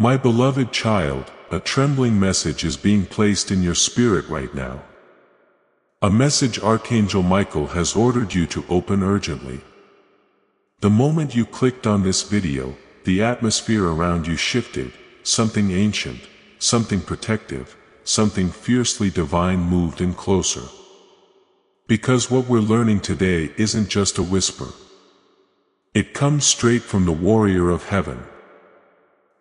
My beloved child, a trembling message is being placed in your spirit right now. A message Archangel Michael has ordered you to open urgently. The moment you clicked on this video, the atmosphere around you shifted. Something ancient, something protective, something fiercely divine moved in closer. Because what we're learning today isn't just a whisper. It comes straight from the warrior of heaven.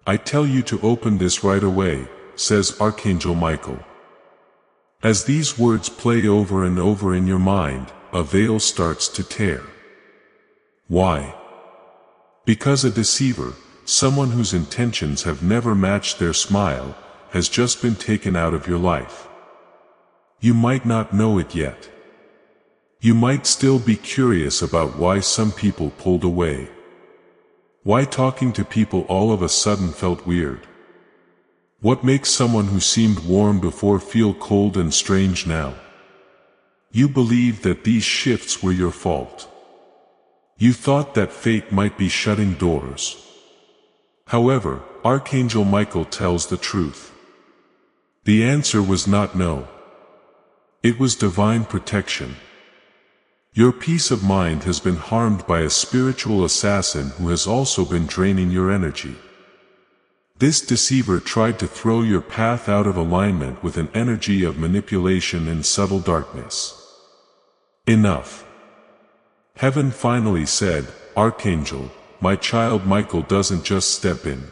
I tell you to open this right away, says Archangel Michael. As these words play over and over in your mind, a veil starts to tear. Why? Because a deceiver, someone whose intentions have never matched their smile, has just been taken out of your life. You might not know it yet. You might still be curious about why some people pulled away. Why talking to people all of a sudden felt weird. What makes someone who seemed warm before feel cold and strange now? You believed that these shifts were your fault. You thought that fate might be shutting doors. However, Archangel Michael tells the truth. The answer was not no. It was divine protection. Your peace of mind has been harmed by a spiritual assassin who has also been draining your energy. This deceiver tried to throw your path out of alignment with an energy of manipulation and subtle darkness. Enough. Heaven finally said, Archangel, my child Michael doesn't just step in.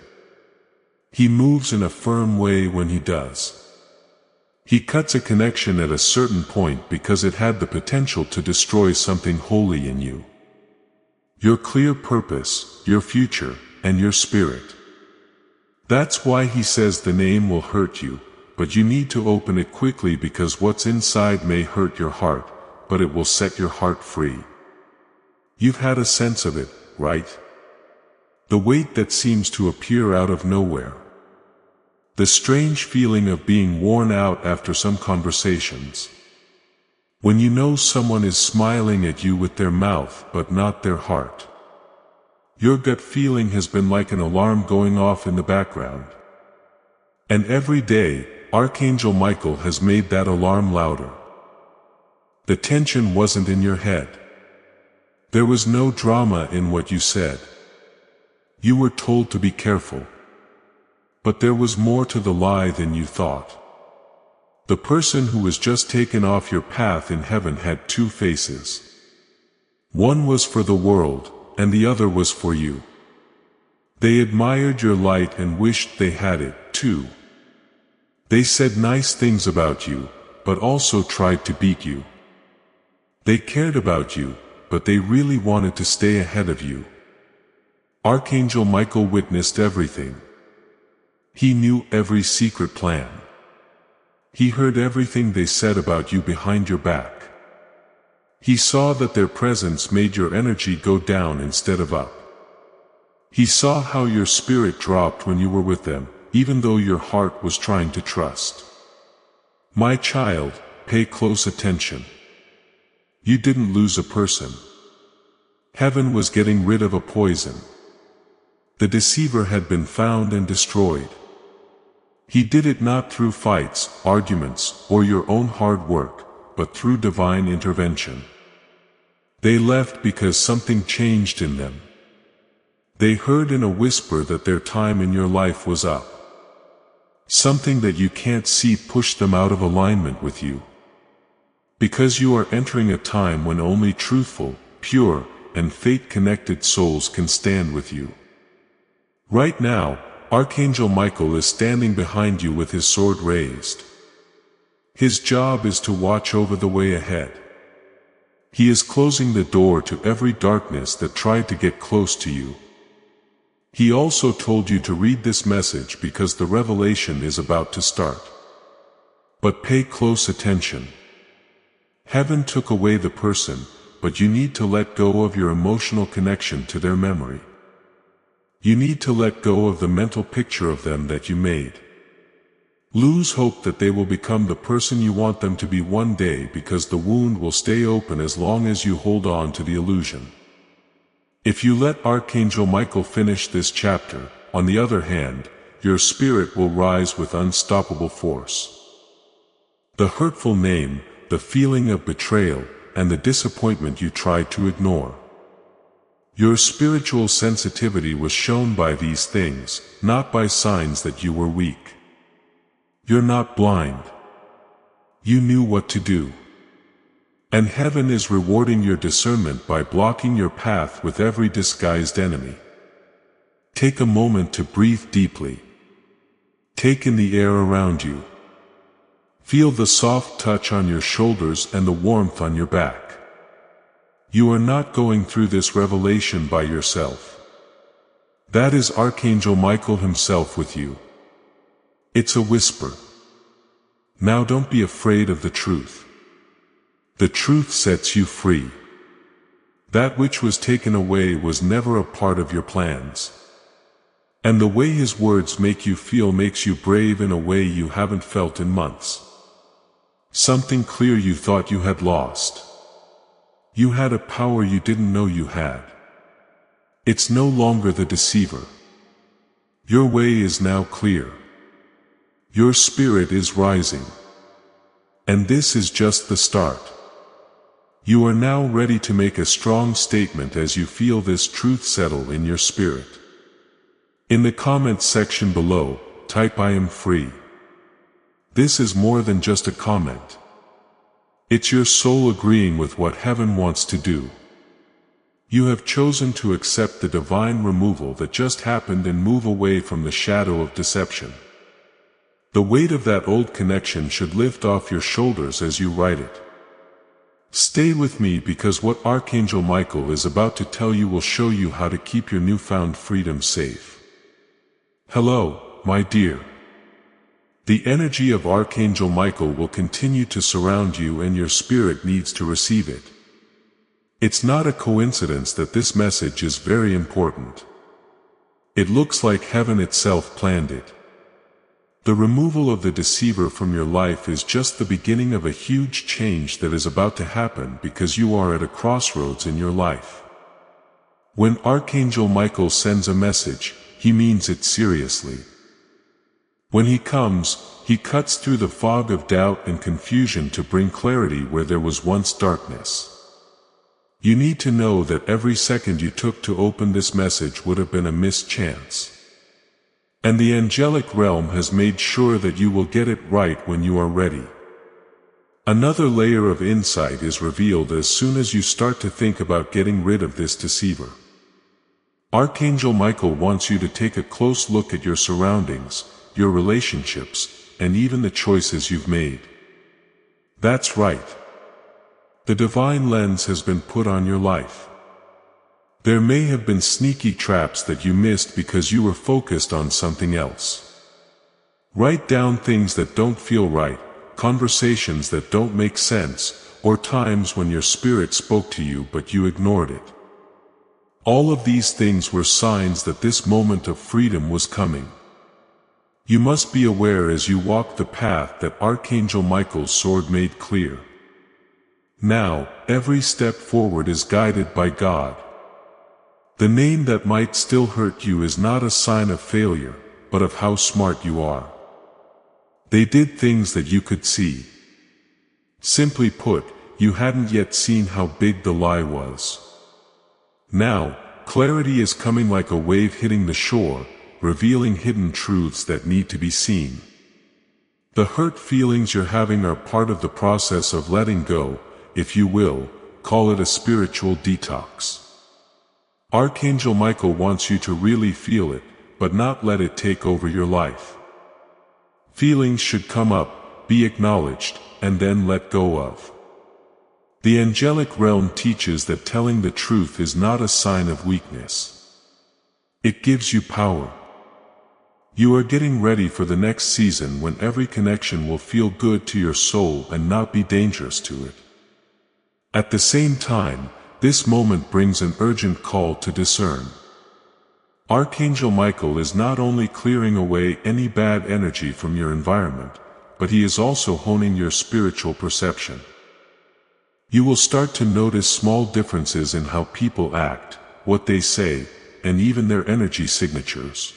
He moves in a firm way when he does. He cuts a connection at a certain point because it had the potential to destroy something holy in you. Your clear purpose, your future, and your spirit. That's why he says the name will hurt you, but you need to open it quickly because what's inside may hurt your heart, but it will set your heart free. You've had a sense of it, right? The weight that seems to appear out of nowhere. The strange feeling of being worn out after some conversations. When you know someone is smiling at you with their mouth but not their heart. Your gut feeling has been like an alarm going off in the background. And every day, Archangel Michael has made that alarm louder. The tension wasn't in your head. There was no drama in what you said. You were told to be careful. But there was more to the lie than you thought. The person who was just taken off your path in heaven had two faces. One was for the world, and the other was for you. They admired your light and wished they had it, too. They said nice things about you, but also tried to beat you. They cared about you, but they really wanted to stay ahead of you. Archangel Michael witnessed everything. He knew every secret plan. He heard everything they said about you behind your back. He saw that their presence made your energy go down instead of up. He saw how your spirit dropped when you were with them, even though your heart was trying to trust. My child, pay close attention. You didn't lose a person. Heaven was getting rid of a poison. The deceiver had been found and destroyed. He did it not through fights, arguments, or your own hard work, but through divine intervention. They left because something changed in them. They heard in a whisper that their time in your life was up. Something that you can't see pushed them out of alignment with you. Because you are entering a time when only truthful, pure, and fate-connected souls can stand with you. Right now, Archangel Michael is standing behind you with his sword raised. His job is to watch over the way ahead. He is closing the door to every darkness that tried to get close to you. He also told you to read this message because the revelation is about to start. But pay close attention. Heaven took away the person, but you need to let go of your emotional connection to their memory. You need to let go of the mental picture of them that you made. Lose hope that they will become the person you want them to be one day because the wound will stay open as long as you hold on to the illusion. If you let Archangel Michael finish this chapter, on the other hand, your spirit will rise with unstoppable force. The hurtful name, the feeling of betrayal, and the disappointment you tried to ignore. Your spiritual sensitivity was shown by these things, not by signs that you were weak. You're not blind. You knew what to do. And heaven is rewarding your discernment by blocking your path with every disguised enemy. Take a moment to breathe deeply. Take in the air around you. Feel the soft touch on your shoulders and the warmth on your back. You are not going through this revelation by yourself. That is Archangel Michael himself with you. It's a whisper. Now don't be afraid of the truth. The truth sets you free. That which was taken away was never a part of your plans. And the way his words make you feel makes you brave in a way you haven't felt in months. Something clear you thought you had lost. You had a power you didn't know you had. It's no longer the deceiver. Your way is now clear. Your spirit is rising. And this is just the start. You are now ready to make a strong statement as you feel this truth settle in your spirit. In the comments section below, type "I am free." This is more than just a comment. It's your soul agreeing with what heaven wants to do. You have chosen to accept the divine removal that just happened and move away from the shadow of deception. The weight of that old connection should lift off your shoulders as you write it. Stay with me because what Archangel Michael is about to tell you will show you how to keep your newfound freedom safe. Hello, my dear. The energy of Archangel Michael will continue to surround you and your spirit needs to receive it. It's not a coincidence that this message is very important. It looks like heaven itself planned it. The removal of the deceiver from your life is just the beginning of a huge change that is about to happen because you are at a crossroads in your life. When Archangel Michael sends a message, he means it seriously. When he comes, he cuts through the fog of doubt and confusion to bring clarity where there was once darkness. You need to know that every second you took to open this message would have been a missed chance. And the angelic realm has made sure that you will get it right when you are ready. Another layer of insight is revealed as soon as you start to think about getting rid of this deceiver. Archangel Michael wants you to take a close look at your surroundings, your relationships, and even the choices you've made. That's right. The divine lens has been put on your life. There may have been sneaky traps that you missed because you were focused on something else. Write down things that don't feel right, conversations that don't make sense, or times when your spirit spoke to you but you ignored it. All of these things were signs that this moment of freedom was coming. You must be aware as you walk the path that Archangel Michael's sword made clear. Now, every step forward is guided by God. The name that might still hurt you is not a sign of failure, but of how smart you are. They did things that you could see. Simply put, you hadn't yet seen how big the lie was. Now, clarity is coming like a wave hitting the shore, revealing hidden truths that need to be seen. The hurt feelings you're having are part of the process of letting go, if you will, call it a spiritual detox. Archangel Michael wants you to really feel it, but not let it take over your life. Feelings should come up, be acknowledged, and then let go of. The angelic realm teaches that telling the truth is not a sign of weakness. It gives you power. You are getting ready for the next season when every connection will feel good to your soul and not be dangerous to it. At the same time, this moment brings an urgent call to discern. Archangel Michael is not only clearing away any bad energy from your environment, but he is also honing your spiritual perception. You will start to notice small differences in how people act, what they say, and even their energy signatures.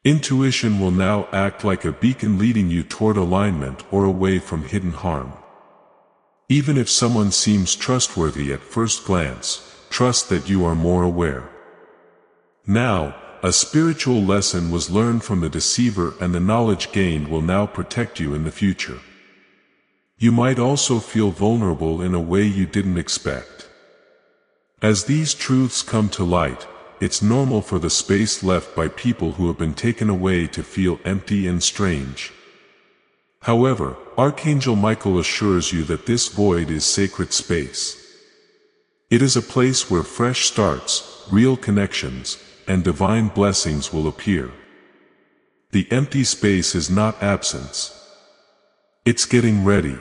Intuition will now act like a beacon leading you toward alignment or away from hidden harm. Even if someone seems trustworthy at first glance, trust that you are more aware. Now, a spiritual lesson was learned from the deceiver, and the knowledge gained will now protect you in the future. You might also feel vulnerable in a way you didn't expect. As these truths come to light, it's normal for the space left by people who have been taken away to feel empty and strange. However, Archangel Michael assures you that this void is sacred space. It is a place where fresh starts, real connections, and divine blessings will appear. The empty space is not absence. It's getting ready.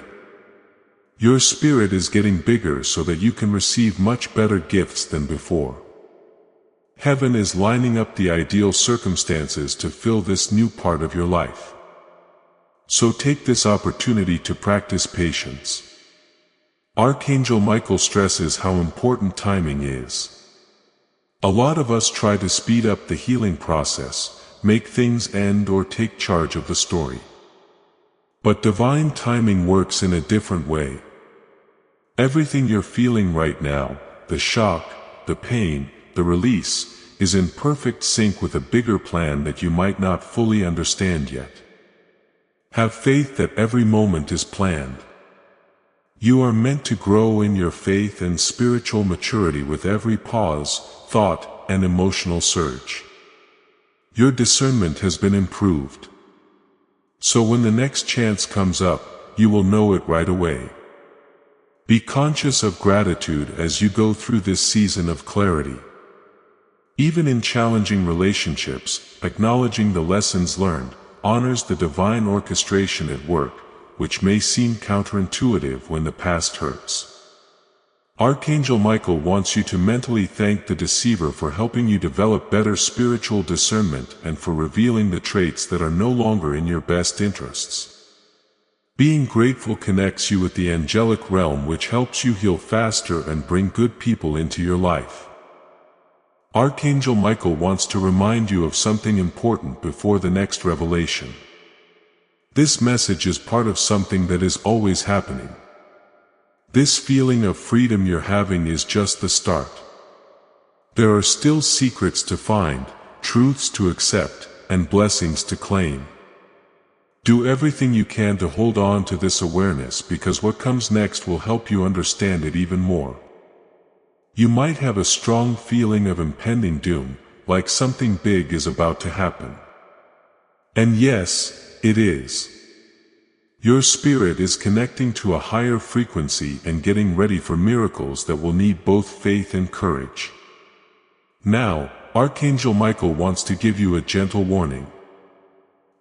Your spirit is getting bigger so that you can receive much better gifts than before. Heaven is lining up the ideal circumstances to fill this new part of your life. So take this opportunity to practice patience. Archangel Michael stresses how important timing is. A lot of us try to speed up the healing process, make things end, or take charge of the story. But divine timing works in a different way. Everything you're feeling right now, the shock, the pain, the release, is in perfect sync with a bigger plan that you might not fully understand yet. Have faith that every moment is planned. You are meant to grow in your faith and spiritual maturity with every pause, thought, and emotional surge. Your discernment has been improved. So when the next chance comes up, you will know it right away. Be conscious of gratitude as you go through this season of clarity. Even in challenging relationships, acknowledging the lessons learned honors the divine orchestration at work, which may seem counterintuitive when the past hurts. Archangel Michael wants you to mentally thank the deceiver for helping you develop better spiritual discernment and for revealing the traits that are no longer in your best interests. Being grateful connects you with the angelic realm, which helps you heal faster and bring good people into your life. Archangel Michael wants to remind you of something important before the next revelation. This message is part of something that is always happening. This feeling of freedom you're having is just the start. There are still secrets to find, truths to accept, and blessings to claim. Do everything you can to hold on to this awareness, because what comes next will help you understand it even more. You might have a strong feeling of impending doom, like something big is about to happen. And yes, it is. Your spirit is connecting to a higher frequency and getting ready for miracles that will need both faith and courage. Now, Archangel Michael wants to give you a gentle warning.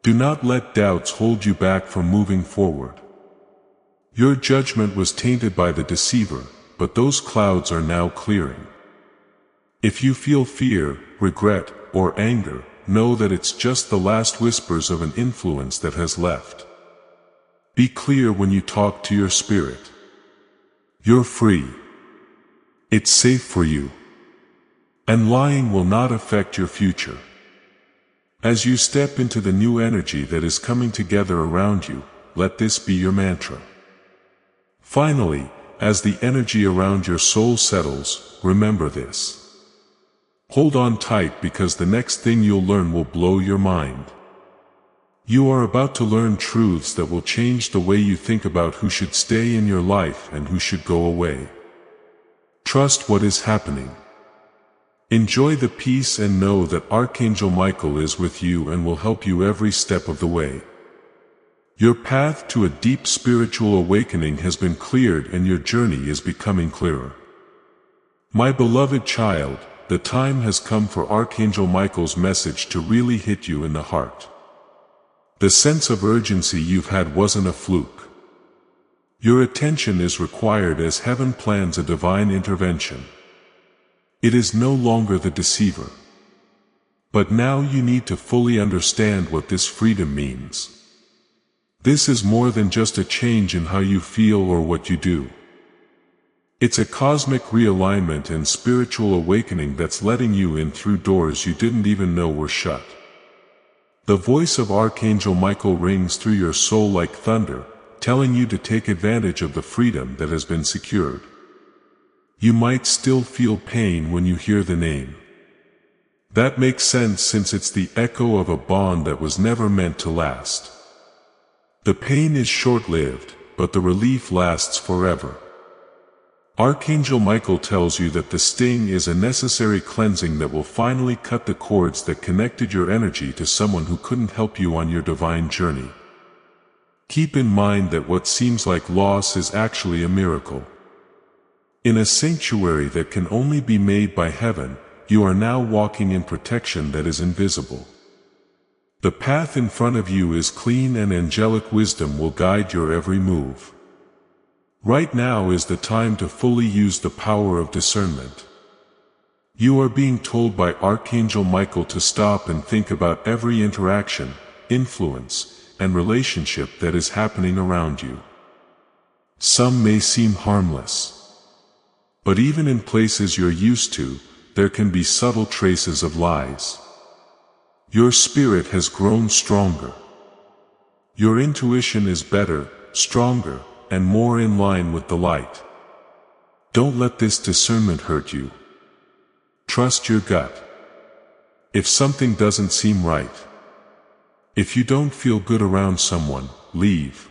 Do not let doubts hold you back from moving forward. Your judgment was tainted by the deceiver, but those clouds are now clearing. If you feel fear, regret, or anger, know that it's just the last whispers of an influence that has left. Be clear when you talk to your spirit. You're free. It's safe for you. And lying will not affect your future. As you step into the new energy that is coming together around you, let this be your mantra. Finally, as the energy around your soul settles, remember this. Hold on tight, because the next thing you'll learn will blow your mind. You are about to learn truths that will change the way you think about who should stay in your life and who should go away. Trust what is happening. Enjoy the peace and know that Archangel Michael is with you and will help you every step of the way. Your path to a deep spiritual awakening has been cleared and your journey is becoming clearer. My beloved child, the time has come for Archangel Michael's message to really hit you in the heart. The sense of urgency you've had wasn't a fluke. Your attention is required as heaven plans a divine intervention. It is no longer the deceiver. But now you need to fully understand what this freedom means. This is more than just a change in how you feel or what you do. It's a cosmic realignment and spiritual awakening that's letting you in through doors you didn't even know were shut. The voice of Archangel Michael rings through your soul like thunder, telling you to take advantage of the freedom that has been secured. You might still feel pain when you hear the name. That makes sense since it's the echo of a bond that was never meant to last. The pain is short-lived, but the relief lasts forever. Archangel Michael tells you that the sting is a necessary cleansing that will finally cut the cords that connected your energy to someone who couldn't help you on your divine journey. Keep in mind that what seems like loss is actually a miracle. In a sanctuary that can only be made by heaven, you are now walking in protection that is invisible. The path in front of you is clean and angelic wisdom will guide your every move. Right now is the time to fully use the power of discernment. You are being told by Archangel Michael to stop and think about every interaction, influence, and relationship that is happening around you. Some may seem harmless. But even in places you're used to, there can be subtle traces of lies. Your spirit has grown stronger. Your intuition is better, stronger, and more in line with the light. Don't let this discernment hurt you. Trust your gut. If something doesn't seem right, if you don't feel good around someone, leave.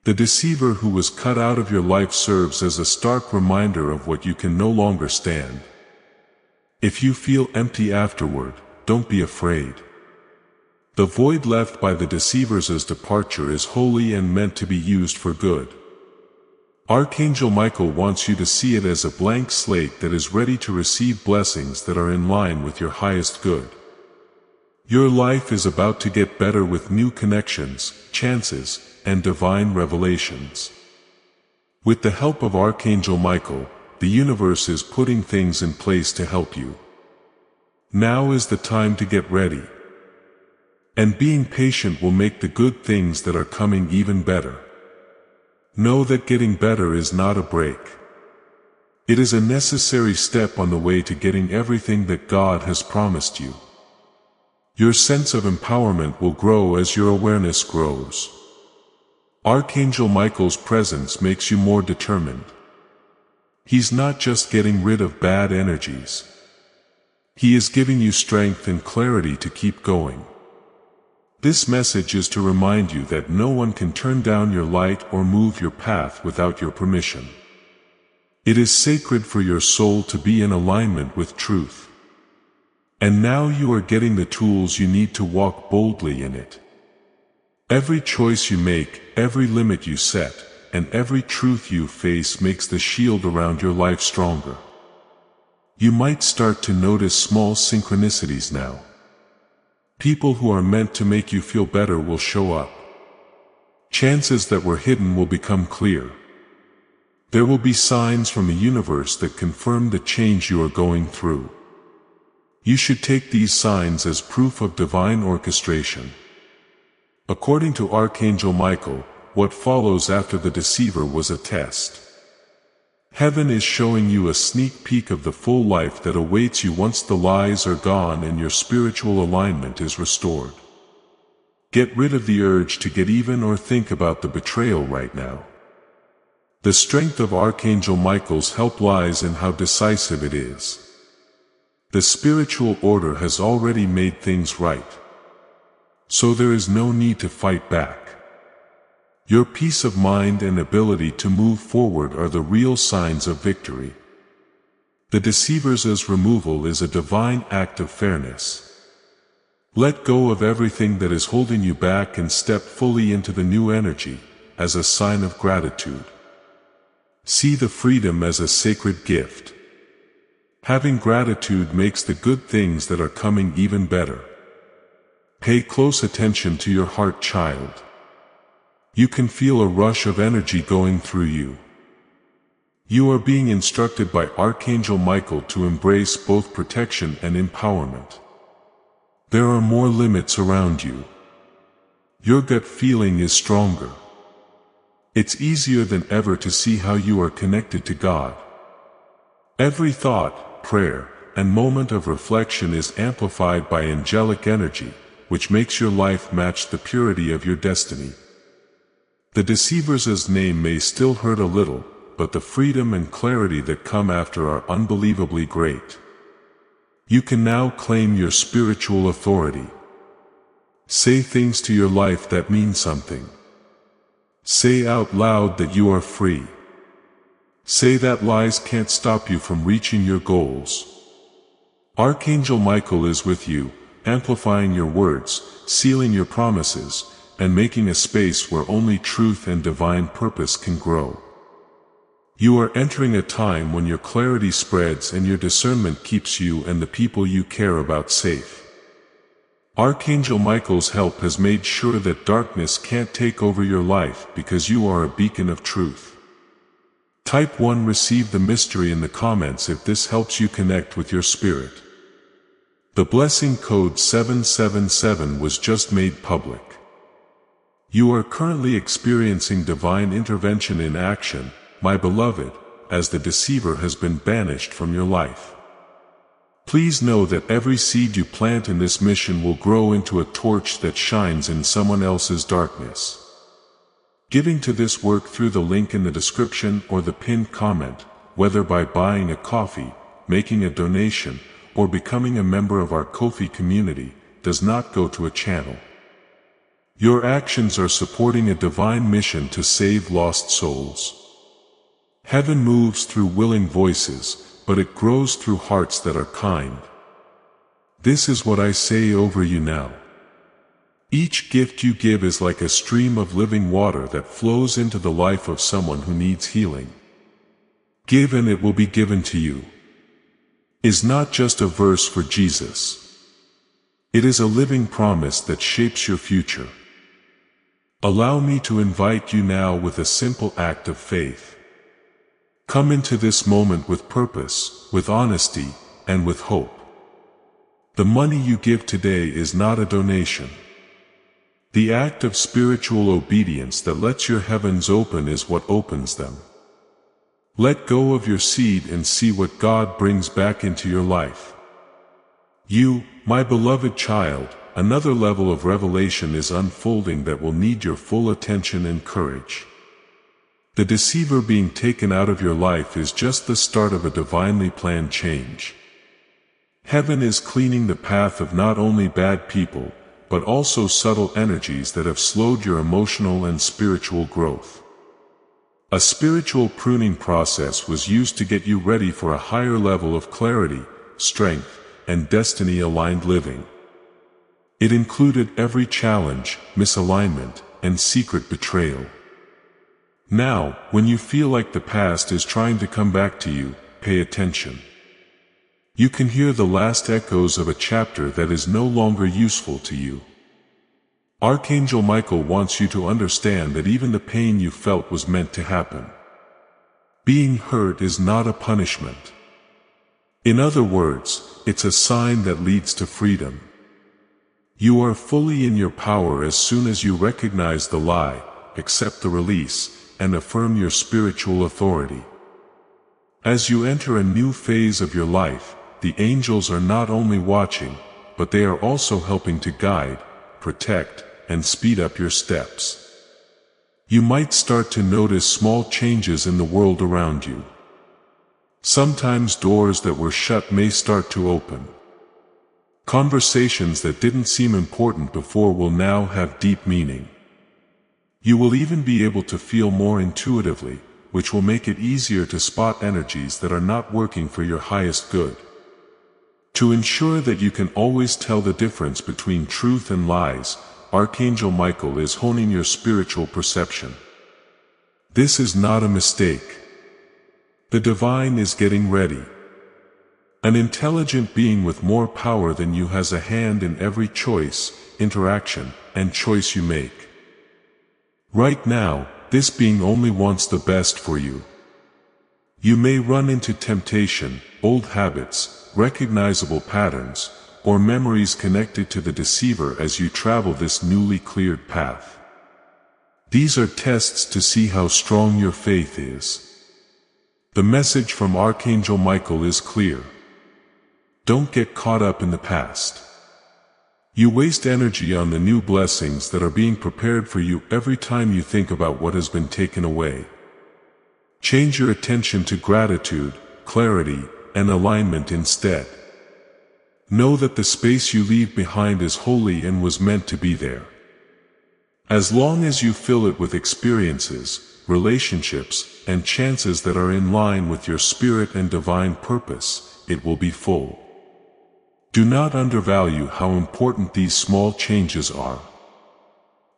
The deceiver who was cut out of your life serves as a stark reminder of what you can no longer stand. If you feel empty afterward, don't be afraid. The void left by the deceiver's departure is holy and meant to be used for good. Archangel Michael wants you to see it as a blank slate that is ready to receive blessings that are in line with your highest good. Your life is about to get better with new connections, chances, and divine revelations. With the help of Archangel Michael, the universe is putting things in place to help you. Now is the time to get ready. And being patient will make the good things that are coming even better. Know that getting better is not a break. It is a necessary step on the way to getting everything that God has promised you. Your sense of empowerment will grow as your awareness grows. Archangel Michael's presence makes you more determined. He's not just getting rid of bad energies. He is giving you strength and clarity to keep going. This message is to remind you that no one can turn down your light or move your path without your permission. It is sacred for your soul to be in alignment with truth. And now you are getting the tools you need to walk boldly in it. Every choice you make, every limit you set, and every truth you face makes the shield around your life stronger. You might start to notice small synchronicities now. People who are meant to make you feel better will show up. Chances that were hidden will become clear. There will be signs from the universe that confirm the change you are going through. You should take these signs as proof of divine orchestration. According to Archangel Michael, what follows after the deceiver was a test. Heaven is showing you a sneak peek of the full life that awaits you once the lies are gone and your spiritual alignment is restored. Get rid of the urge to get even or think about the betrayal right now. The strength of Archangel Michael's help lies in how decisive it is. The spiritual order has already made things right. So there is no need to fight back. Your peace of mind and ability to move forward are the real signs of victory. The deceiver's removal is a divine act of fairness. Let go of everything that is holding you back and step fully into the new energy, as a sign of gratitude. See the freedom as a sacred gift. Having gratitude makes the good things that are coming even better. Pay close attention to your heart, child. You can feel a rush of energy going through you. You are being instructed by Archangel Michael to embrace both protection and empowerment. There are more limits around you. Your gut feeling is stronger. It's easier than ever to see how you are connected to God. Every thought, prayer, and moment of reflection is amplified by angelic energy, which makes your life match the purity of your destiny. The Deceiver's name may still hurt a little, but the freedom and clarity that come after are unbelievably great. You can now claim your spiritual authority. Say things to your life that mean something. Say out loud that you are free. Say that lies can't stop you from reaching your goals. Archangel Michael is with you, amplifying your words, sealing your promises, and making a space where only truth and divine purpose can grow. You are entering a time when your clarity spreads and your discernment keeps you and the people you care about safe. Archangel Michael's help has made sure that darkness can't take over your life because you are a beacon of truth. Type 1 receive the mystery in the comments if this helps you connect with your spirit. The blessing code 777 was just made public. You are currently experiencing divine intervention in action, my beloved, as the Deceiver has been banished from your life. Please know that every seed you plant in this mission will grow into a torch that shines in someone else's darkness. Giving to this work through the link in the description or the pinned comment, whether by buying a coffee, making a donation, or becoming a member of our Ko-fi community, does not go to a channel. Your actions are supporting a divine mission to save lost souls. Heaven moves through willing voices, but it grows through hearts that are kind. This is what I say over you now. Each gift you give is like a stream of living water that flows into the life of someone who needs healing. Give and it will be given to you is not just a verse for Jesus. It is a living promise that shapes your future. Allow me to invite you now with a simple act of faith. Come into this moment with purpose, with honesty, and with hope. The money you give today is not a donation. The act of spiritual obedience that lets your heavens open is what opens them. Let go of your seed and see what God brings back into your life. You, my beloved child, another level of revelation is unfolding that will need your full attention and courage. The Deceiver being taken out of your life is just the start of a divinely planned change. Heaven is cleaning the path of not only bad people, but also subtle energies that have slowed your emotional and spiritual growth. A spiritual pruning process was used to get you ready for a higher level of clarity, strength, and destiny-aligned living. It included every challenge, misalignment, and secret betrayal. Now, when you feel like the past is trying to come back to you, pay attention. You can hear the last echoes of a chapter that is no longer useful to you. Archangel Michael wants you to understand that even the pain you felt was meant to happen. Being hurt is not a punishment. In other words, it's a sign that leads to freedom. You are fully in your power as soon as you recognize the lie, accept the release, and affirm your spiritual authority. As you enter a new phase of your life, the angels are not only watching, but they are also helping to guide, protect, and speed up your steps. You might start to notice small changes in the world around you. Sometimes doors that were shut may start to open. Conversations that didn't seem important before will now have deep meaning. You will even be able to feel more intuitively, which will make it easier to spot energies that are not working for your highest good. To ensure that you can always tell the difference between truth and lies, Archangel Michael is honing your spiritual perception. This is not a mistake. The divine is getting ready. An intelligent being with more power than you has a hand in every choice, interaction, and choice you make. Right now, this being only wants the best for you. You may run into temptation, old habits, recognizable patterns, or memories connected to the Deceiver as you travel this newly cleared path. These are tests to see how strong your faith is. The message from Archangel Michael is clear. Don't get caught up in the past. You waste energy on the new blessings that are being prepared for you every time you think about what has been taken away. Change your attention to gratitude, clarity, and alignment instead. Know that the space you leave behind is holy and was meant to be there. As long as you fill it with experiences, relationships, and chances that are in line with your spirit and divine purpose, it will be full. Do not undervalue how important these small changes are.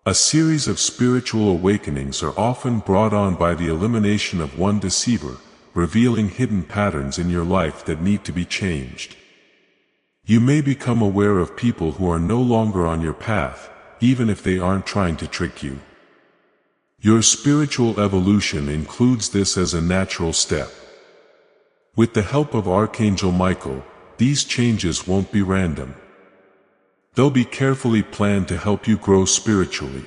A series of spiritual awakenings are often brought on by the elimination of one deceiver, revealing hidden patterns in your life that need to be changed. You may become aware of people who are no longer on your path, even if they aren't trying to trick you. Your spiritual evolution includes this as a natural step. With the help of Archangel Michael, these changes won't be random. They'll be carefully planned to help you grow spiritually.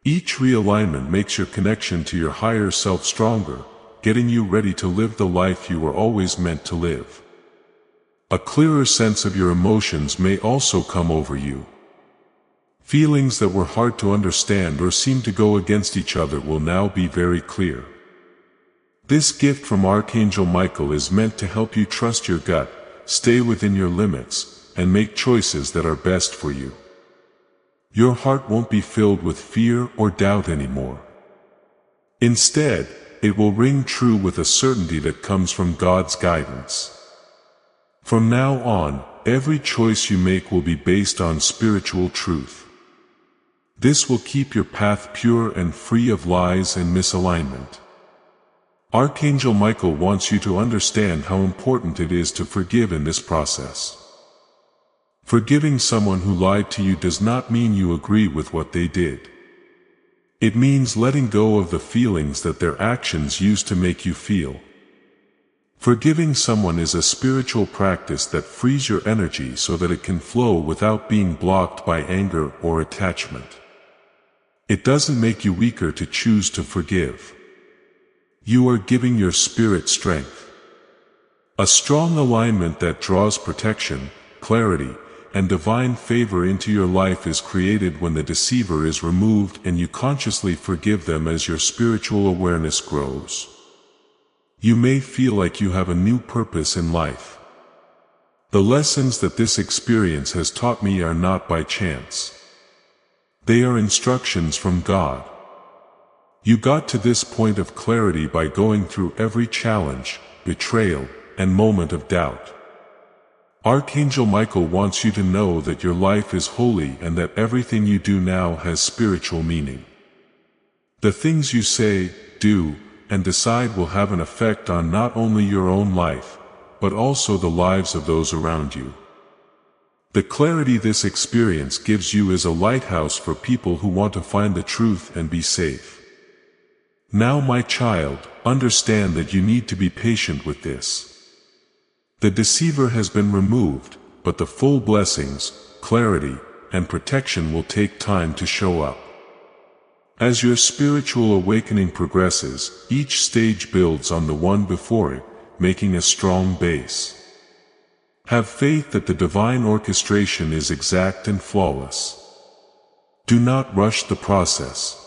Each realignment makes your connection to your higher self stronger, getting you ready to live the life you were always meant to live. A clearer sense of your emotions may also come over you. Feelings that were hard to understand or seem to go against each other will now be very clear. This gift from Archangel Michael is meant to help you trust your gut, stay within your limits, and make choices that are best for you. Your heart won't be filled with fear or doubt anymore. Instead, it will ring true with a certainty that comes from God's guidance. From now on, every choice you make will be based on spiritual truth. This will keep your path pure and free of lies and misalignment. Archangel Michael wants you to understand how important it is to forgive in this process. Forgiving someone who lied to you does not mean you agree with what they did. It means letting go of the feelings that their actions used to make you feel. Forgiving someone is a spiritual practice that frees your energy so that it can flow without being blocked by anger or attachment. It doesn't make you weaker to choose to forgive. You are giving your spirit strength. A strong alignment that draws protection, clarity, and divine favor into your life is created when the deceiver is removed and you consciously forgive them as your spiritual awareness grows. You may feel like you have a new purpose in life. The lessons that this experience has taught me are not by chance. They are instructions from God. You got to this point of clarity by going through every challenge, betrayal, and moment of doubt. Archangel Michael wants you to know that your life is holy and that everything you do now has spiritual meaning. The things you say, do, and decide will have an effect on not only your own life, but also the lives of those around you. The clarity this experience gives you is a lighthouse for people who want to find the truth and be safe. Now, my child, understand that you need to be patient with this. The deceiver has been removed, but the full blessings, clarity, and protection will take time to show up. As your spiritual awakening progresses, each stage builds on the one before it, making a strong base. Have faith that the divine orchestration is exact and flawless. Do not rush the process.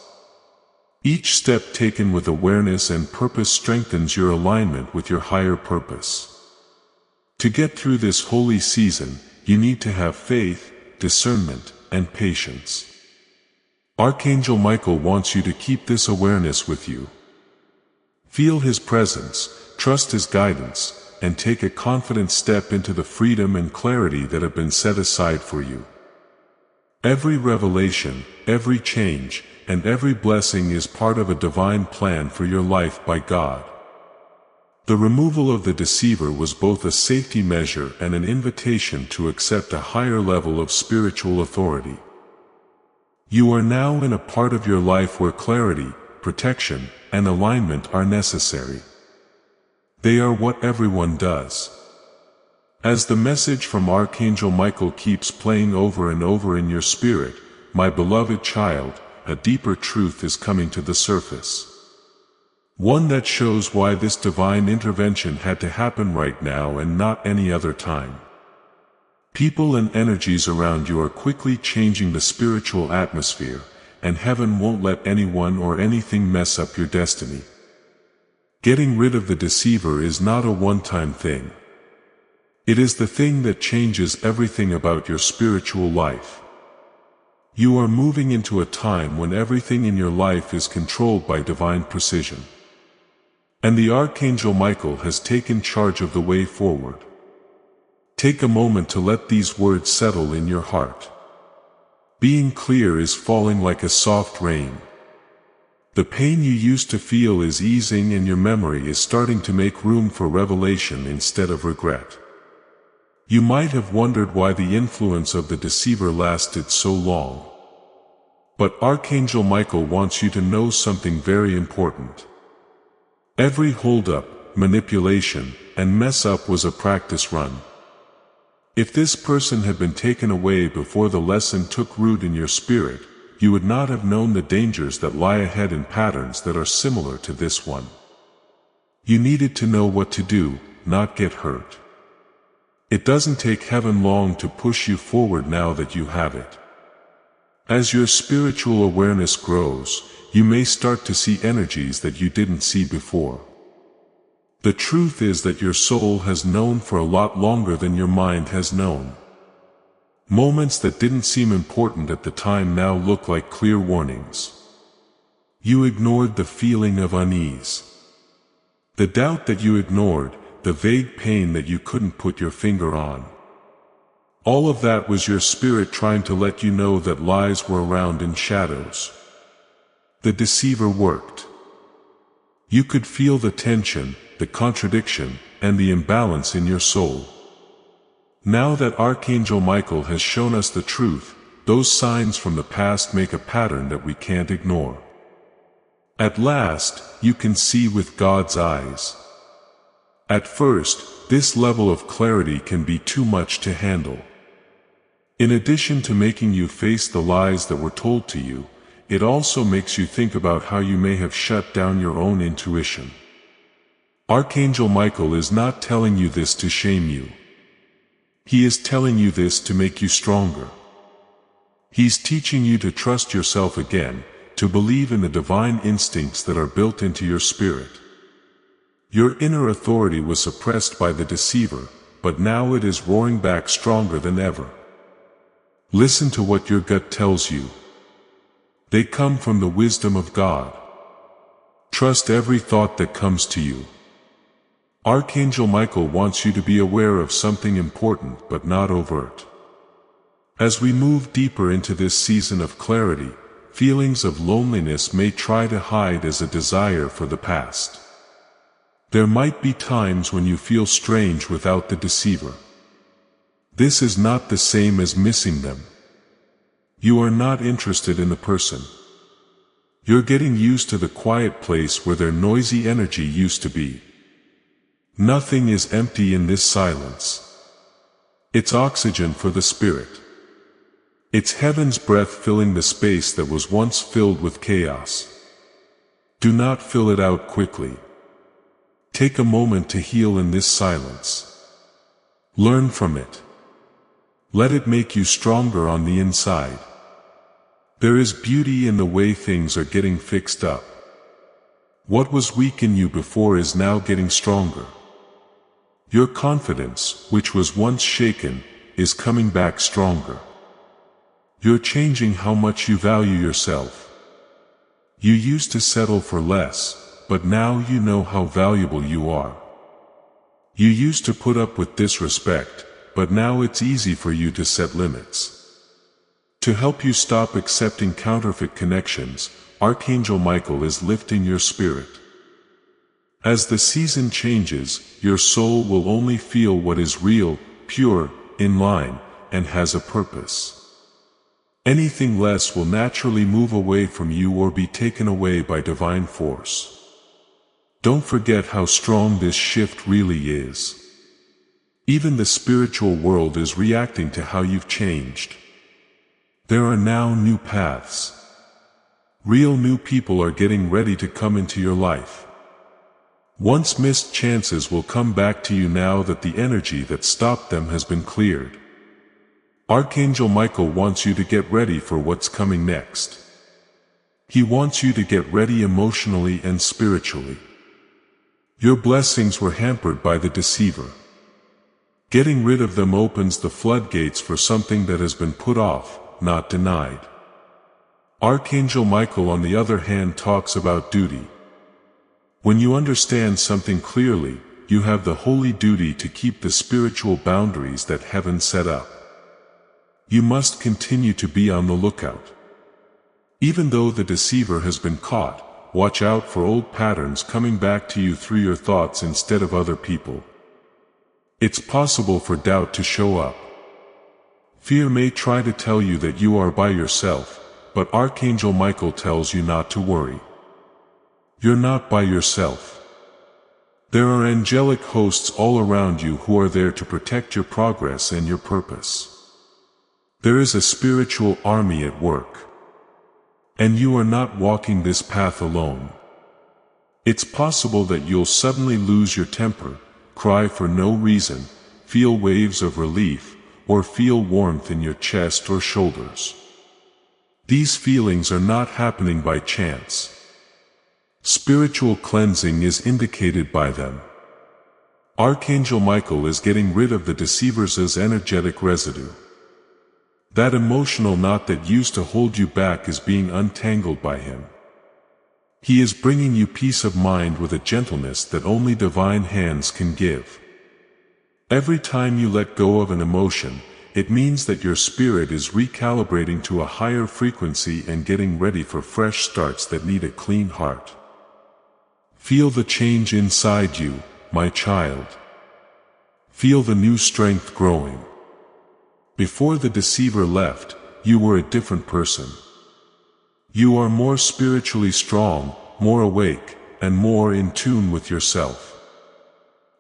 Each step taken with awareness and purpose strengthens your alignment with your higher purpose. To get through this holy season, you need to have faith, discernment, and patience. Archangel Michael wants you to keep this awareness with you. Feel his presence, trust his guidance, and take a confident step into the freedom and clarity that have been set aside for you. Every revelation, every change, and every blessing is part of a divine plan for your life by God. The removal of the deceiver was both a safety measure and an invitation to accept a higher level of spiritual authority. You are now in a part of your life where clarity, protection, and alignment are necessary. They are what everyone does. As the message from Archangel Michael keeps playing over and over in your spirit, my beloved child, a deeper truth is coming to the surface. One that shows why this divine intervention had to happen right now and not any other time. People and energies around you are quickly changing the spiritual atmosphere, and heaven won't let anyone or anything mess up your destiny. Getting rid of the deceiver is not a one-time thing. It is the thing that changes everything about your spiritual life. You are moving into a time when everything in your life is controlled by divine precision. And the Archangel Michael has taken charge of the way forward. Take a moment to let these words settle in your heart. Being clear is falling like a soft rain. The pain you used to feel is easing, and your memory is starting to make room for revelation instead of regret. You might have wondered why the influence of the deceiver lasted so long. But Archangel Michael wants you to know something very important. Every hold-up, manipulation, and mess-up was a practice run. If this person had been taken away before the lesson took root in your spirit, you would not have known the dangers that lie ahead in patterns that are similar to this one. You needed to know what to do, not get hurt. It doesn't take heaven long to push you forward now that you have it. As your spiritual awareness grows, you may start to see energies that you didn't see before. The truth is that your soul has known for a lot longer than your mind has known. Moments that didn't seem important at the time now look like clear warnings. You ignored the feeling of unease. The doubt that you ignored, the vague pain that you couldn't put your finger on. All of that was your spirit trying to let you know that lies were around in shadows. The deceiver worked. You could feel the tension, the contradiction, and the imbalance in your soul. Now that Archangel Michael has shown us the truth, those signs from the past make a pattern that we can't ignore. At last, you can see with God's eyes. At first, this level of clarity can be too much to handle. In addition to making you face the lies that were told to you, it also makes you think about how you may have shut down your own intuition. Archangel Michael is not telling you this to shame you. He is telling you this to make you stronger. He's teaching you to trust yourself again, to believe in the divine instincts that are built into your spirit. Your inner authority was suppressed by the deceiver, but now it is roaring back stronger than ever. Listen to what your gut tells you. They come from the wisdom of God. Trust every thought that comes to you. Archangel Michael wants you to be aware of something important but not overt. As we move deeper into this season of clarity, feelings of loneliness may try to hide as a desire for the past. There might be times when you feel strange without the deceiver. This is not the same as missing them. You are not interested in the person. You're getting used to the quiet place where their noisy energy used to be. Nothing is empty in this silence. It's oxygen for the spirit. It's heaven's breath filling the space that was once filled with chaos. Do not fill it out quickly. Take a moment to heal in this silence. Learn from it. Let it make you stronger on the inside. There is beauty in the way things are getting fixed up. What was weak in you before is now getting stronger. Your confidence, which was once shaken, is coming back stronger. You're changing how much you value yourself. You used to settle for less, but now you know how valuable you are. You used to put up with disrespect, but now it's easy for you to set limits. To help you stop accepting counterfeit connections, Archangel Michael is lifting your spirit. As the season changes, your soul will only feel what is real, pure, in line, and has a purpose. Anything less will naturally move away from you or be taken away by divine force. Don't forget how strong this shift really is. Even the spiritual world is reacting to how you've changed. There are now new paths. Real new people are getting ready to come into your life. Once missed chances will come back to you now that the energy that stopped them has been cleared. Archangel Michael wants you to get ready for what's coming next. He wants you to get ready emotionally and spiritually. Your blessings were hampered by the deceiver. Getting rid of them opens the floodgates for something that has been put off, not denied. Archangel Michael, on the other hand, talks about duty. When you understand something clearly, you have the holy duty to keep the spiritual boundaries that heaven set up. You must continue to be on the lookout. Even though the deceiver has been caught, watch out for old patterns coming back to you through your thoughts instead of other people. It's possible for doubt to show up. Fear may try to tell you that you are by yourself, but Archangel Michael tells you not to worry. You're not by yourself. There are angelic hosts all around you who are there to protect your progress and your purpose. There is a spiritual army at work. And you are not walking this path alone. It's possible that you'll suddenly lose your temper, cry for no reason, feel waves of relief, or feel warmth in your chest or shoulders. These feelings are not happening by chance. Spiritual cleansing is indicated by them. Archangel Michael is getting rid of the deceiver's energetic residue. That emotional knot that used to hold you back is being untangled by him. He is bringing you peace of mind with a gentleness that only divine hands can give. Every time you let go of an emotion, it means that your spirit is recalibrating to a higher frequency and getting ready for fresh starts that need a clean heart. Feel the change inside you, my child. Feel the new strength growing. Before the deceiver left, you were a different person. You are more spiritually strong, more awake, and more in tune with yourself.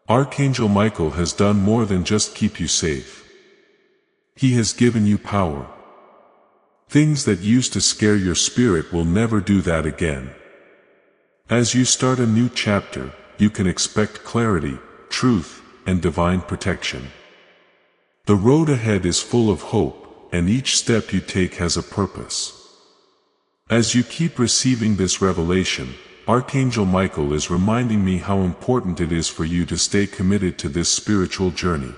Archangel Michael has done more than just keep you safe. He has given you power. Things that used to scare your spirit will never do that again. As you start a new chapter, you can expect clarity, truth, and divine protection. The road ahead is full of hope, and each step you take has a purpose. As you keep receiving this revelation, Archangel Michael is reminding me how important it is for you to stay committed to this spiritual journey.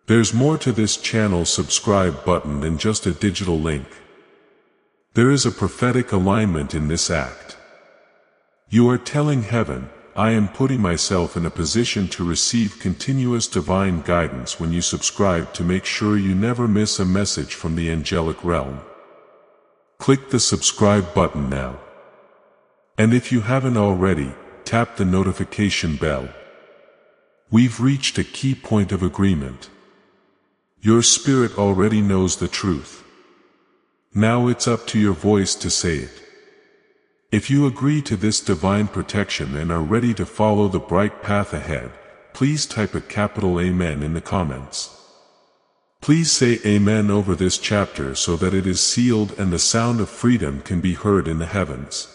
There's more to this channel subscribe button than just a digital link. There is a prophetic alignment in this act. You are telling heaven, I am putting myself in a position to receive continuous divine guidance when you subscribe, to make sure you never miss a message from the angelic realm. Click the subscribe button now. And if you haven't already, tap the notification bell. We've reached a key point of agreement. Your spirit already knows the truth. Now it's up to your voice to say it. If you agree to this divine protection and are ready to follow the bright path ahead, please type a capital Amen in the comments. Please say Amen over this chapter so that it is sealed and the sound of freedom can be heard in the heavens.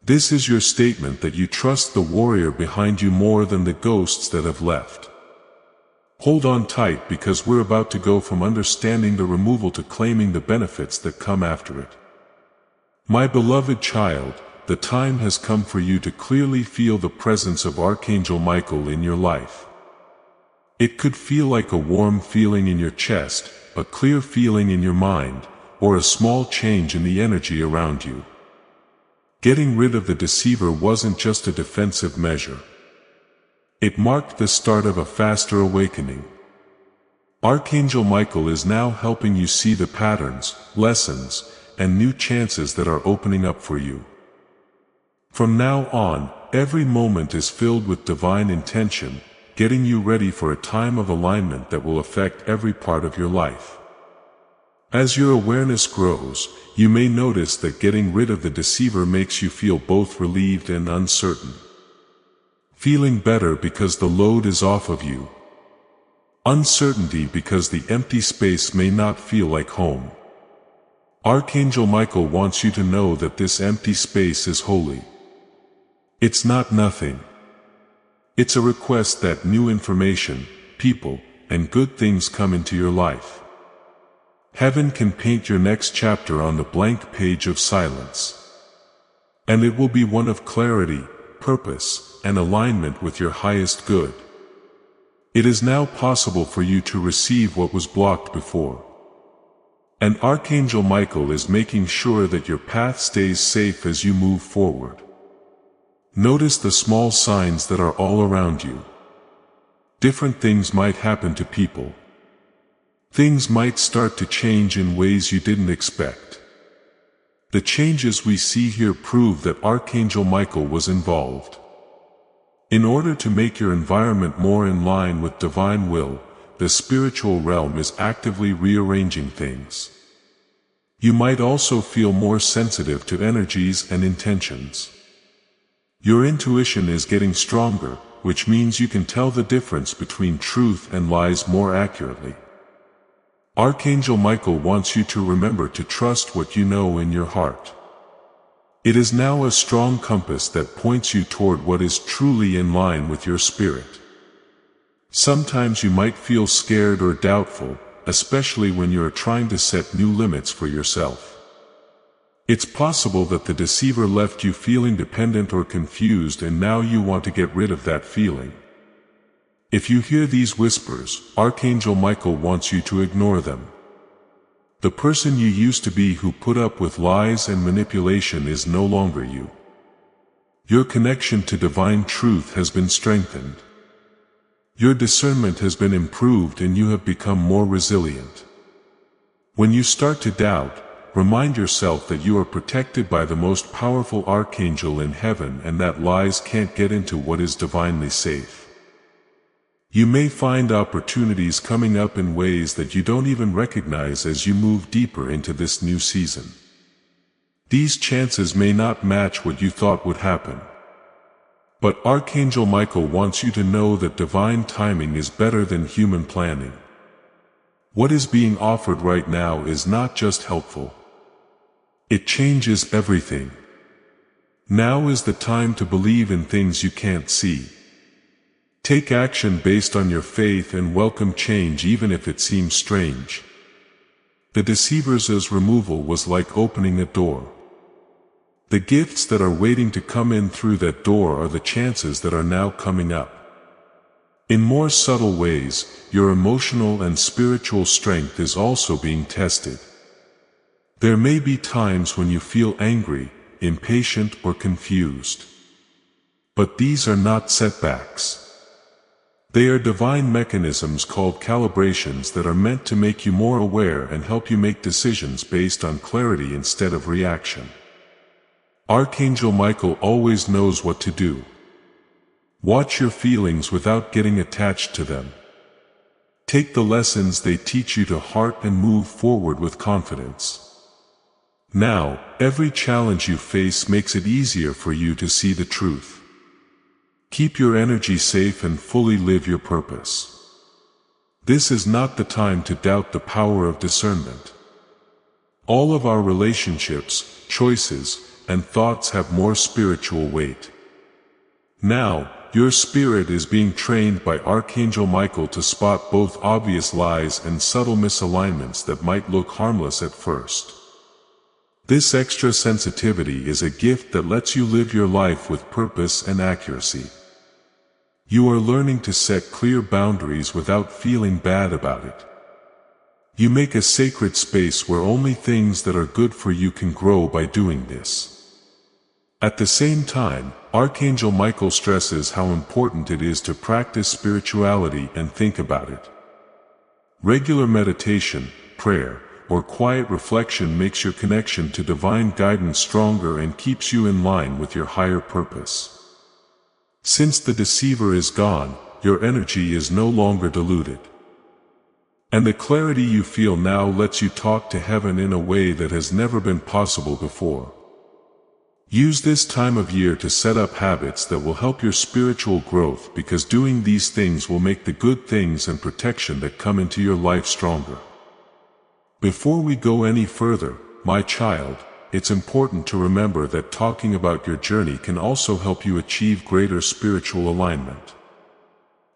This is your statement that you trust the warrior behind you more than the ghosts that have left. Hold on tight, because we're about to go from understanding the removal to claiming the benefits that come after it. My beloved child, the time has come for you to clearly feel the presence of Archangel Michael in your life. It could feel like a warm feeling in your chest, a clear feeling in your mind, or a small change in the energy around you. Getting rid of the deceiver wasn't just a defensive measure. It marked the start of a faster awakening. Archangel Michael is now helping you see the patterns, lessons, and new chances that are opening up for you. From now on, every moment is filled with divine intention, getting you ready for a time of alignment that will affect every part of your life. As your awareness grows, you may notice that getting rid of the deceiver makes you feel both relieved and uncertain. Feeling better because the load is off of you. Uncertainty because the empty space may not feel like home. Archangel Michael wants you to know that this empty space is holy. It's not nothing. It's a request that new information, people, and good things come into your life. Heaven can paint your next chapter on the blank page of silence. And it will be one of clarity, purpose, and alignment with your highest good. It is now possible for you to receive what was blocked before. And Archangel Michael is making sure that your path stays safe as you move forward. Notice the small signs that are all around you. Different things might happen to people. Things might start to change in ways you didn't expect. The changes we see here prove that Archangel Michael was involved. In order to make your environment more in line with divine will, the spiritual realm is actively rearranging things. You might also feel more sensitive to energies and intentions. Your intuition is getting stronger, which means you can tell the difference between truth and lies more accurately. Archangel Michael wants you to remember to trust what you know in your heart. It is now a strong compass that points you toward what is truly in line with your spirit. Sometimes you might feel scared or doubtful, especially when you are trying to set new limits for yourself. It's possible that the deceiver left you feeling dependent or confused, and now you want to get rid of that feeling. If you hear these whispers, Archangel Michael wants you to ignore them. The person you used to be who put up with lies and manipulation is no longer you. Your connection to divine truth has been strengthened. Your discernment has been improved and you have become more resilient. When you start to doubt, remind yourself that you are protected by the most powerful archangel in heaven and that lies can't get into what is divinely safe. You may find opportunities coming up in ways that you don't even recognize as you move deeper into this new season. These chances may not match what you thought would happen. But Archangel Michael wants you to know that divine timing is better than human planning. What is being offered right now is not just helpful. It changes everything. Now is the time to believe in things you can't see. Take action based on your faith and welcome change even if it seems strange. The deceiver's removal was like opening a door. The gifts that are waiting to come in through that door are the chances that are now coming up. In more subtle ways, your emotional and spiritual strength is also being tested. There may be times when you feel angry, impatient, or confused. But these are not setbacks. They are divine mechanisms called calibrations that are meant to make you more aware and help you make decisions based on clarity instead of reaction. Archangel Michael always knows what to do. Watch your feelings without getting attached to them. Take the lessons they teach you to heart and move forward with confidence. Now, every challenge you face makes it easier for you to see the truth. Keep your energy safe and fully live your purpose. This is not the time to doubt the power of discernment. All of our relationships, choices, and thoughts have more spiritual weight. Now, your spirit is being trained by Archangel Michael to spot both obvious lies and subtle misalignments that might look harmless at first. This extra sensitivity is a gift that lets you live your life with purpose and accuracy. You are learning to set clear boundaries without feeling bad about it. You make a sacred space where only things that are good for you can grow by doing this. At the same time, Archangel Michael stresses how important it is to practice spirituality and think about it. Regular meditation, prayer, or quiet reflection makes your connection to divine guidance stronger and keeps you in line with your higher purpose. Since the deceiver is gone, your energy is no longer diluted. And the clarity you feel now lets you talk to heaven in a way that has never been possible before. Use this time of year to set up habits that will help your spiritual growth, because doing these things will make the good things and protection that come into your life stronger. Before we go any further, my child, it's important to remember that talking about your journey can also help you achieve greater spiritual alignment.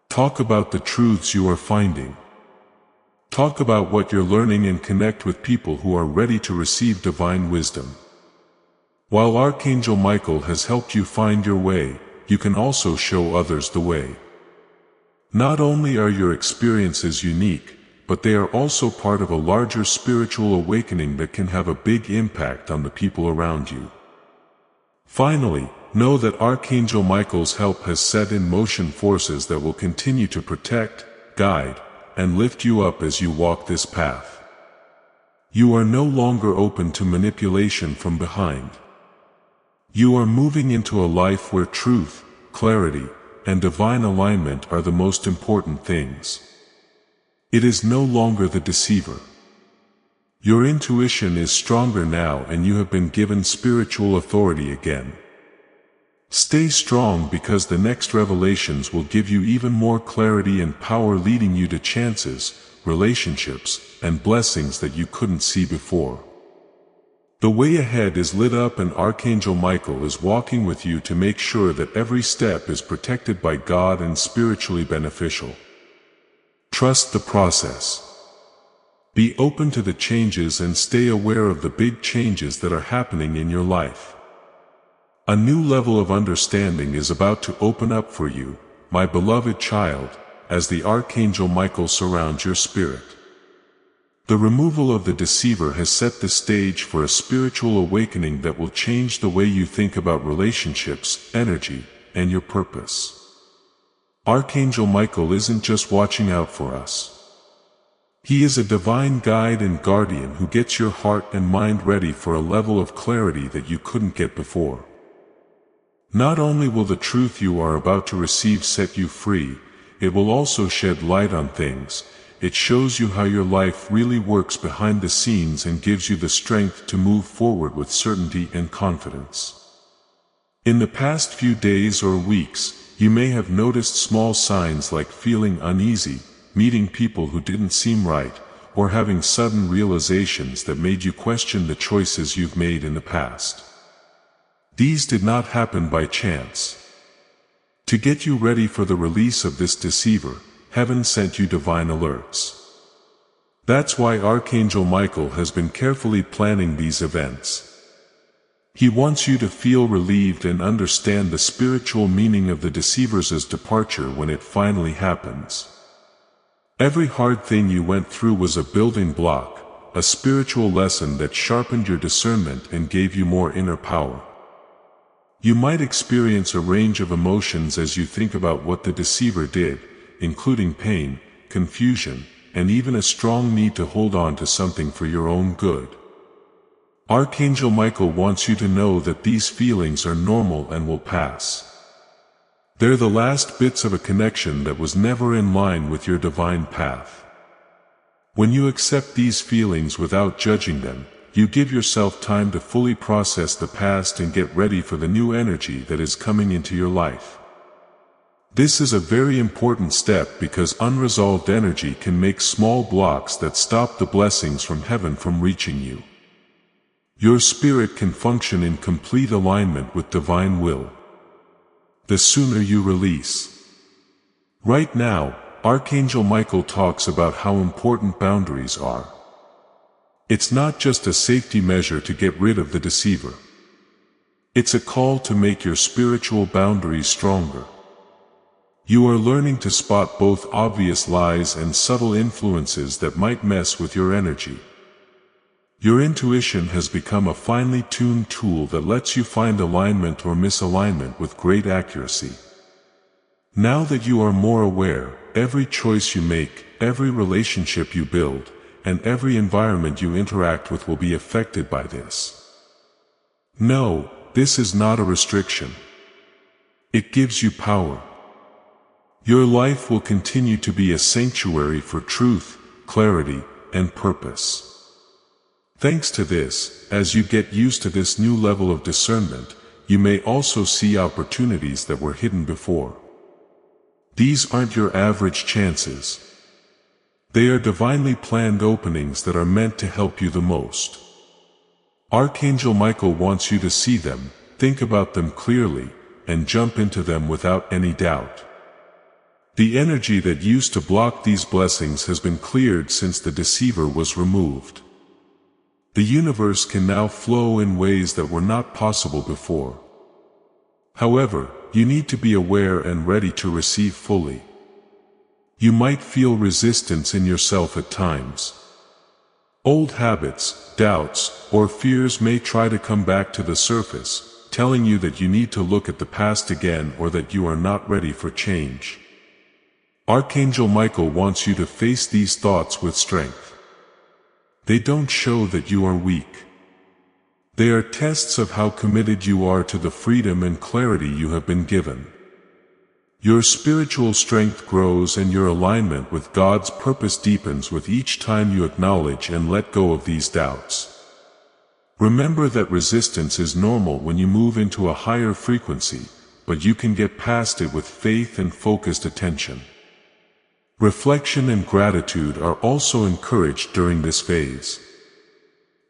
Talk about the truths you are finding. Talk about what you're learning and connect with people who are ready to receive divine wisdom. While Archangel Michael has helped you find your way, you can also show others the way. Not only are your experiences unique, but they are also part of a larger spiritual awakening that can have a big impact on the people around you. Finally, know that Archangel Michael's help has set in motion forces that will continue to protect, guide, and lift you up as you walk this path. You are no longer open to manipulation from behind. You are moving into a life where truth, clarity, and divine alignment are the most important things. It is no longer the deceiver. Your intuition is stronger now and you have been given spiritual authority again. Stay strong because the next revelations will give you even more clarity and power, leading you to chances, relationships, and blessings that you couldn't see before. The way ahead is lit up and Archangel Michael is walking with you to make sure that every step is protected by God and spiritually beneficial. Trust the process. Be open to the changes and stay aware of the big changes that are happening in your life. A new level of understanding is about to open up for you, my beloved child, as the Archangel Michael surrounds your spirit. The removal of the deceiver has set the stage for a spiritual awakening that will change the way you think about relationships, energy, and your purpose. Archangel Michael isn't just watching out for us. He is a divine guide and guardian who gets your heart and mind ready for a level of clarity that you couldn't get before. Not only will the truth you are about to receive set you free, it will also shed light on things. It shows you how your life really works behind the scenes and gives you the strength to move forward with certainty and confidence. In the past few days or weeks, you may have noticed small signs like feeling uneasy, meeting people who didn't seem right, or having sudden realizations that made you question the choices you've made in the past. These did not happen by chance. To get you ready for the release of this deceiver, Heaven sent you divine alerts. That's why Archangel Michael has been carefully planning these events. He wants you to feel relieved and understand the spiritual meaning of the deceiver's departure when it finally happens. Every hard thing you went through was a building block, a spiritual lesson that sharpened your discernment and gave you more inner power. You might experience a range of emotions as you think about what the deceiver did, including pain, confusion, and even a strong need to hold on to something for your own good. Archangel Michael wants you to know that these feelings are normal and will pass. They're the last bits of a connection that was never in line with your divine path. When you accept these feelings without judging them, you give yourself time to fully process the past and get ready for the new energy that is coming into your life. This is a very important step because unresolved energy can make small blocks that stop the blessings from heaven from reaching you. Your spirit can function in complete alignment with divine will. The sooner you release. Right now, Archangel Michael talks about how important boundaries are. It's not just a safety measure to get rid of the deceiver. It's a call to make your spiritual boundaries stronger. You are learning to spot both obvious lies and subtle influences that might mess with your energy. Your intuition has become a finely tuned tool that lets you find alignment or misalignment with great accuracy. Now that you are more aware, every choice you make, every relationship you build, and every environment you interact with will be affected by this. No, this is not a restriction. It gives you power. Your life will continue to be a sanctuary for truth, clarity, and purpose. Thanks to this, as you get used to this new level of discernment, you may also see opportunities that were hidden before. These aren't your average chances. They are divinely planned openings that are meant to help you the most. Archangel Michael wants you to see them, think about them clearly, and jump into them without any doubt. The energy that used to block these blessings has been cleared since the deceiver was removed. The universe can now flow in ways that were not possible before. However, you need to be aware and ready to receive fully. You might feel resistance in yourself at times. Old habits, doubts, or fears may try to come back to the surface, telling you that you need to look at the past again or that you are not ready for change. Archangel Michael wants you to face these thoughts with strength. They don't show that you are weak. They are tests of how committed you are to the freedom and clarity you have been given. Your spiritual strength grows and your alignment with God's purpose deepens with each time you acknowledge and let go of these doubts. Remember that resistance is normal when you move into a higher frequency, but you can get past it with faith and focused attention. Reflection and gratitude are also encouraged during this phase.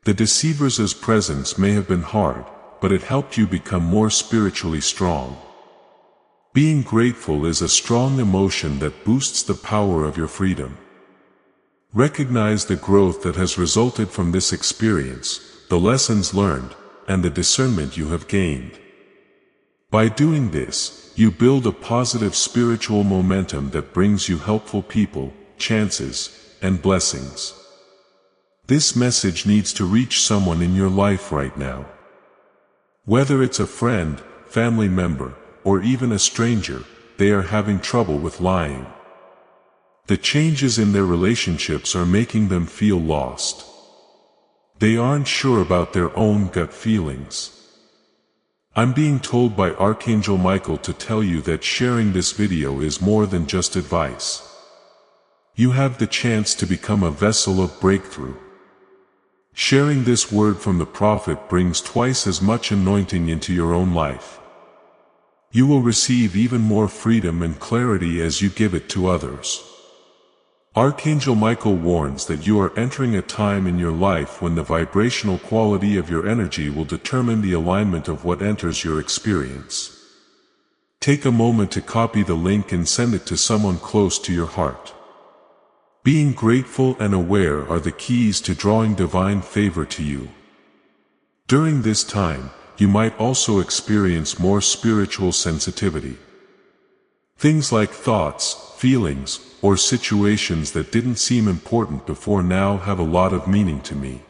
The deceiver's presence may have been hard, but it helped you become more spiritually strong. Being grateful is a strong emotion that boosts the power of your freedom. Recognize the growth that has resulted from this experience, the lessons learned, and the discernment you have gained. By doing this, you build a positive spiritual momentum that brings you helpful people, chances, and blessings. This message needs to reach someone in your life right now. Whether it's a friend, family member, or even a stranger, they are having trouble with lying. The changes in their relationships are making them feel lost. They aren't sure about their own gut feelings. I'm being told by Archangel Michael to tell you that sharing this video is more than just advice. You have the chance to become a vessel of breakthrough. Sharing this word from the prophet brings twice as much anointing into your own life. You will receive even more freedom and clarity as you give it to others. Archangel Michael warns that you are entering a time in your life when the vibrational quality of your energy will determine the alignment of what enters your experience. Take a moment to copy the link and send it to someone close to your heart. Being grateful and aware are the keys to drawing divine favor to you. During this time, you might also experience more spiritual sensitivity. Things like thoughts, feelings, or situations that didn't seem important before now have a lot of meaning to me.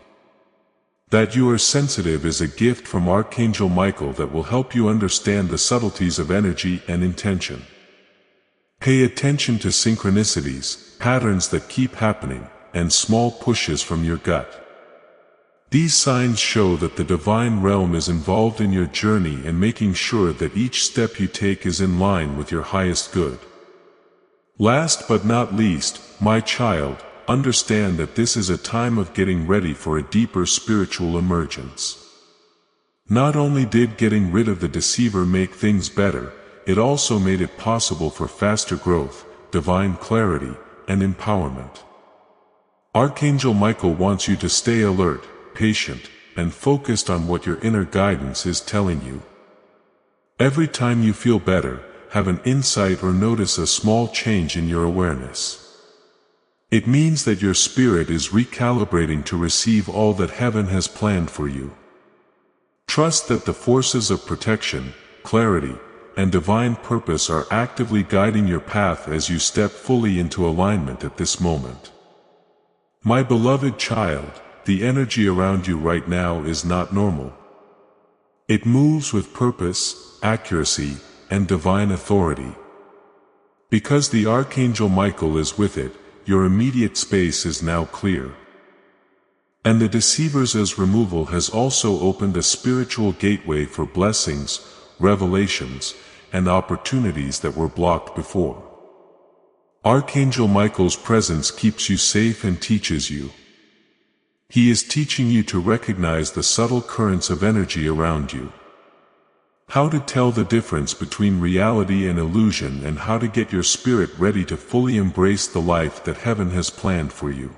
That you are sensitive is a gift from Archangel Michael that will help you understand the subtleties of energy and intention. Pay attention to synchronicities, patterns that keep happening, and small pushes from your gut. These signs show that the divine realm is involved in your journey and making sure that each step you take is in line with your highest good. Last but not least, my child, understand that this is a time of getting ready for a deeper spiritual emergence. Not only did getting rid of the deceiver make things better, it also made it possible for faster growth, divine clarity, and empowerment. Archangel Michael wants you to stay alert, patient, and focused on what your inner guidance is telling you. Every time you feel better, have an insight or notice a small change in your awareness. It means that your spirit is recalibrating to receive all that heaven has planned for you. Trust that the forces of protection, clarity, and divine purpose are actively guiding your path as you step fully into alignment at this moment. My beloved child, the energy around you right now is not normal. It moves with purpose, accuracy, and divine authority. Because the Archangel Michael is with it, your immediate space is now clear. And the deceiver's removal has also opened a spiritual gateway for blessings, revelations, and opportunities that were blocked before. Archangel Michael's presence keeps you safe and teaches you. He is teaching you to recognize the subtle currents of energy around you. How to tell the difference between reality and illusion, and how to get your spirit ready to fully embrace the life that heaven has planned for you.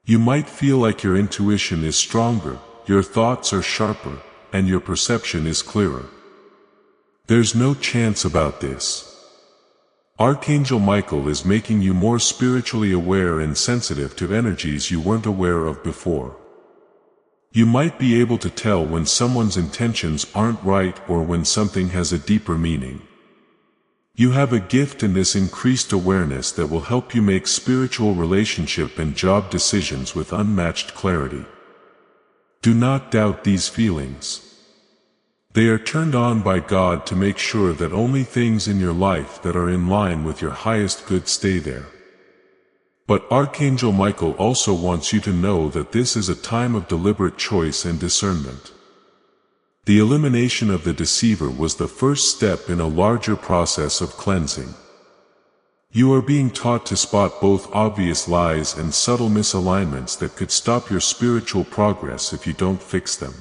You might feel like your intuition is stronger, your thoughts are sharper, and your perception is clearer. There's no chance about this. Archangel Michael is making you more spiritually aware and sensitive to energies you weren't aware of before. You might be able to tell when someone's intentions aren't right or when something has a deeper meaning. You have a gift in this increased awareness that will help you make spiritual relationship and job decisions with unmatched clarity. Do not doubt these feelings. They are turned on by God to make sure that only things in your life that are in line with your highest good stay there. But Archangel Michael also wants you to know that this is a time of deliberate choice and discernment. The elimination of the deceiver was the first step in a larger process of cleansing. You are being taught to spot both obvious lies and subtle misalignments that could stop your spiritual progress if you don't fix them.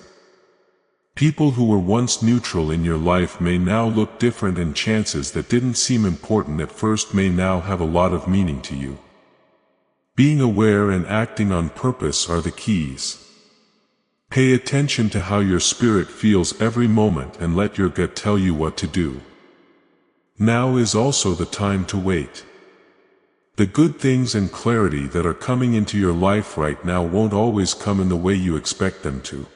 People who were once neutral in your life may now look different, and chances that didn't seem important at first may now have a lot of meaning to you. Being aware and acting on purpose are the keys. Pay attention to how your spirit feels every moment and let your gut tell you what to do. Now is also the time to wait. The good things and clarity that are coming into your life right now won't always come in the way you expect them to.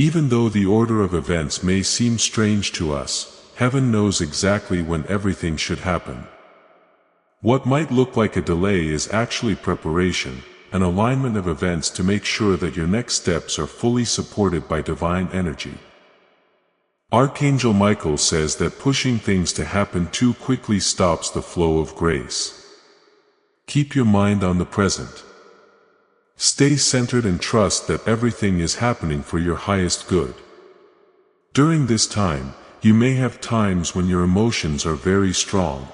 Even though the order of events may seem strange to us, heaven knows exactly when everything should happen. What might look like a delay is actually preparation, an alignment of events to make sure that your next steps are fully supported by divine energy. Archangel Michael says that pushing things to happen too quickly stops the flow of grace. Keep your mind on the present. Stay centered and trust that everything is happening for your highest good. During this time, you may have times when your emotions are very strong.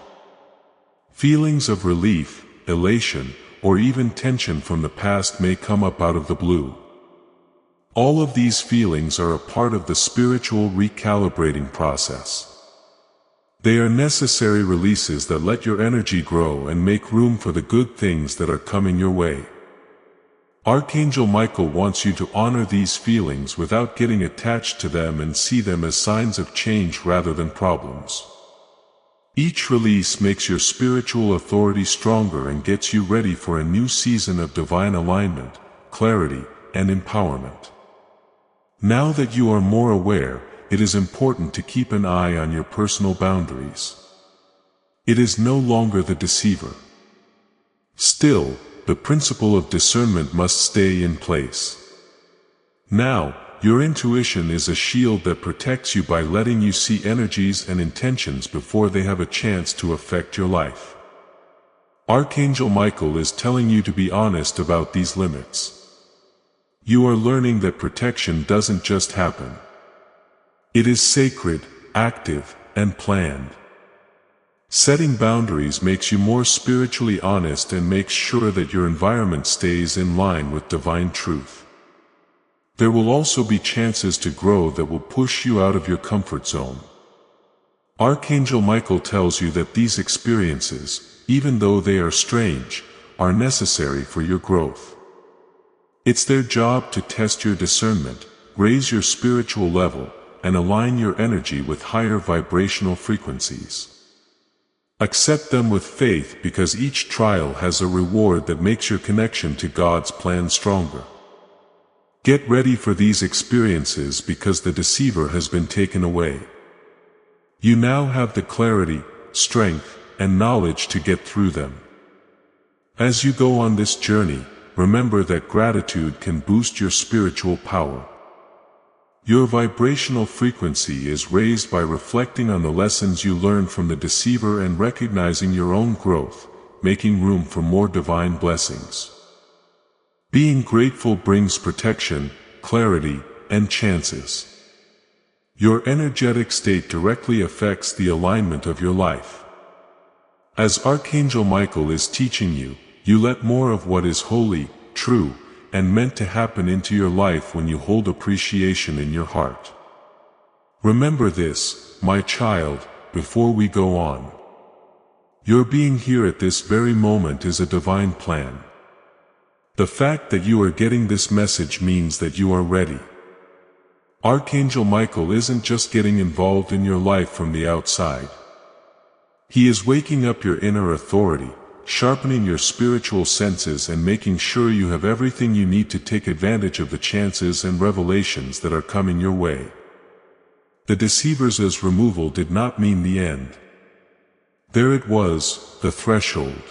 Feelings of relief, elation, or even tension from the past may come up out of the blue. All of these feelings are a part of the spiritual recalibrating process. They are necessary releases that let your energy grow and make room for the good things that are coming your way. Archangel Michael wants you to honor these feelings without getting attached to them and see them as signs of change rather than problems. Each release makes your spiritual authority stronger and gets you ready for a new season of divine alignment, clarity, and empowerment. Now that you are more aware, it is important to keep an eye on your personal boundaries. It is no longer the deceiver. Still, the principle of discernment must stay in place. Now, your intuition is a shield that protects you by letting you see energies and intentions before they have a chance to affect your life. Archangel Michael is telling you to be honest about these limits. You are learning that protection doesn't just happen. It is sacred, active, and planned. Setting boundaries makes you more spiritually honest and makes sure that your environment stays in line with divine truth. There will also be chances to grow that will push you out of your comfort zone. Archangel Michael tells you that these experiences, even though they are strange, are necessary for your growth. It's their job to test your discernment, raise your spiritual level, and align your energy with higher vibrational frequencies. Accept them with faith because each trial has a reward that makes your connection to God's plan stronger. Get ready for these experiences because the deceiver has been taken away. You now have the clarity, strength, and knowledge to get through them. As you go on this journey, remember that gratitude can boost your spiritual power. Your vibrational frequency is raised by reflecting on the lessons you learned from the deceiver and recognizing your own growth, making room for more divine blessings. Being grateful brings protection, clarity, and chances. Your energetic state directly affects the alignment of your life. As Archangel Michael is teaching you, you let more of what is holy, true, and meant to happen into your life when you hold appreciation in your heart. Remember this, my child, before we go on. Your being here at this very moment is a divine plan. The fact that you are getting this message means that you are ready. Archangel Michael isn't just getting involved in your life from the outside. He is waking up your inner authority, sharpening your spiritual senses and making sure you have everything you need to take advantage of the chances and revelations that are coming your way. The Deceiver's removal did not mean the end. There it was, the threshold.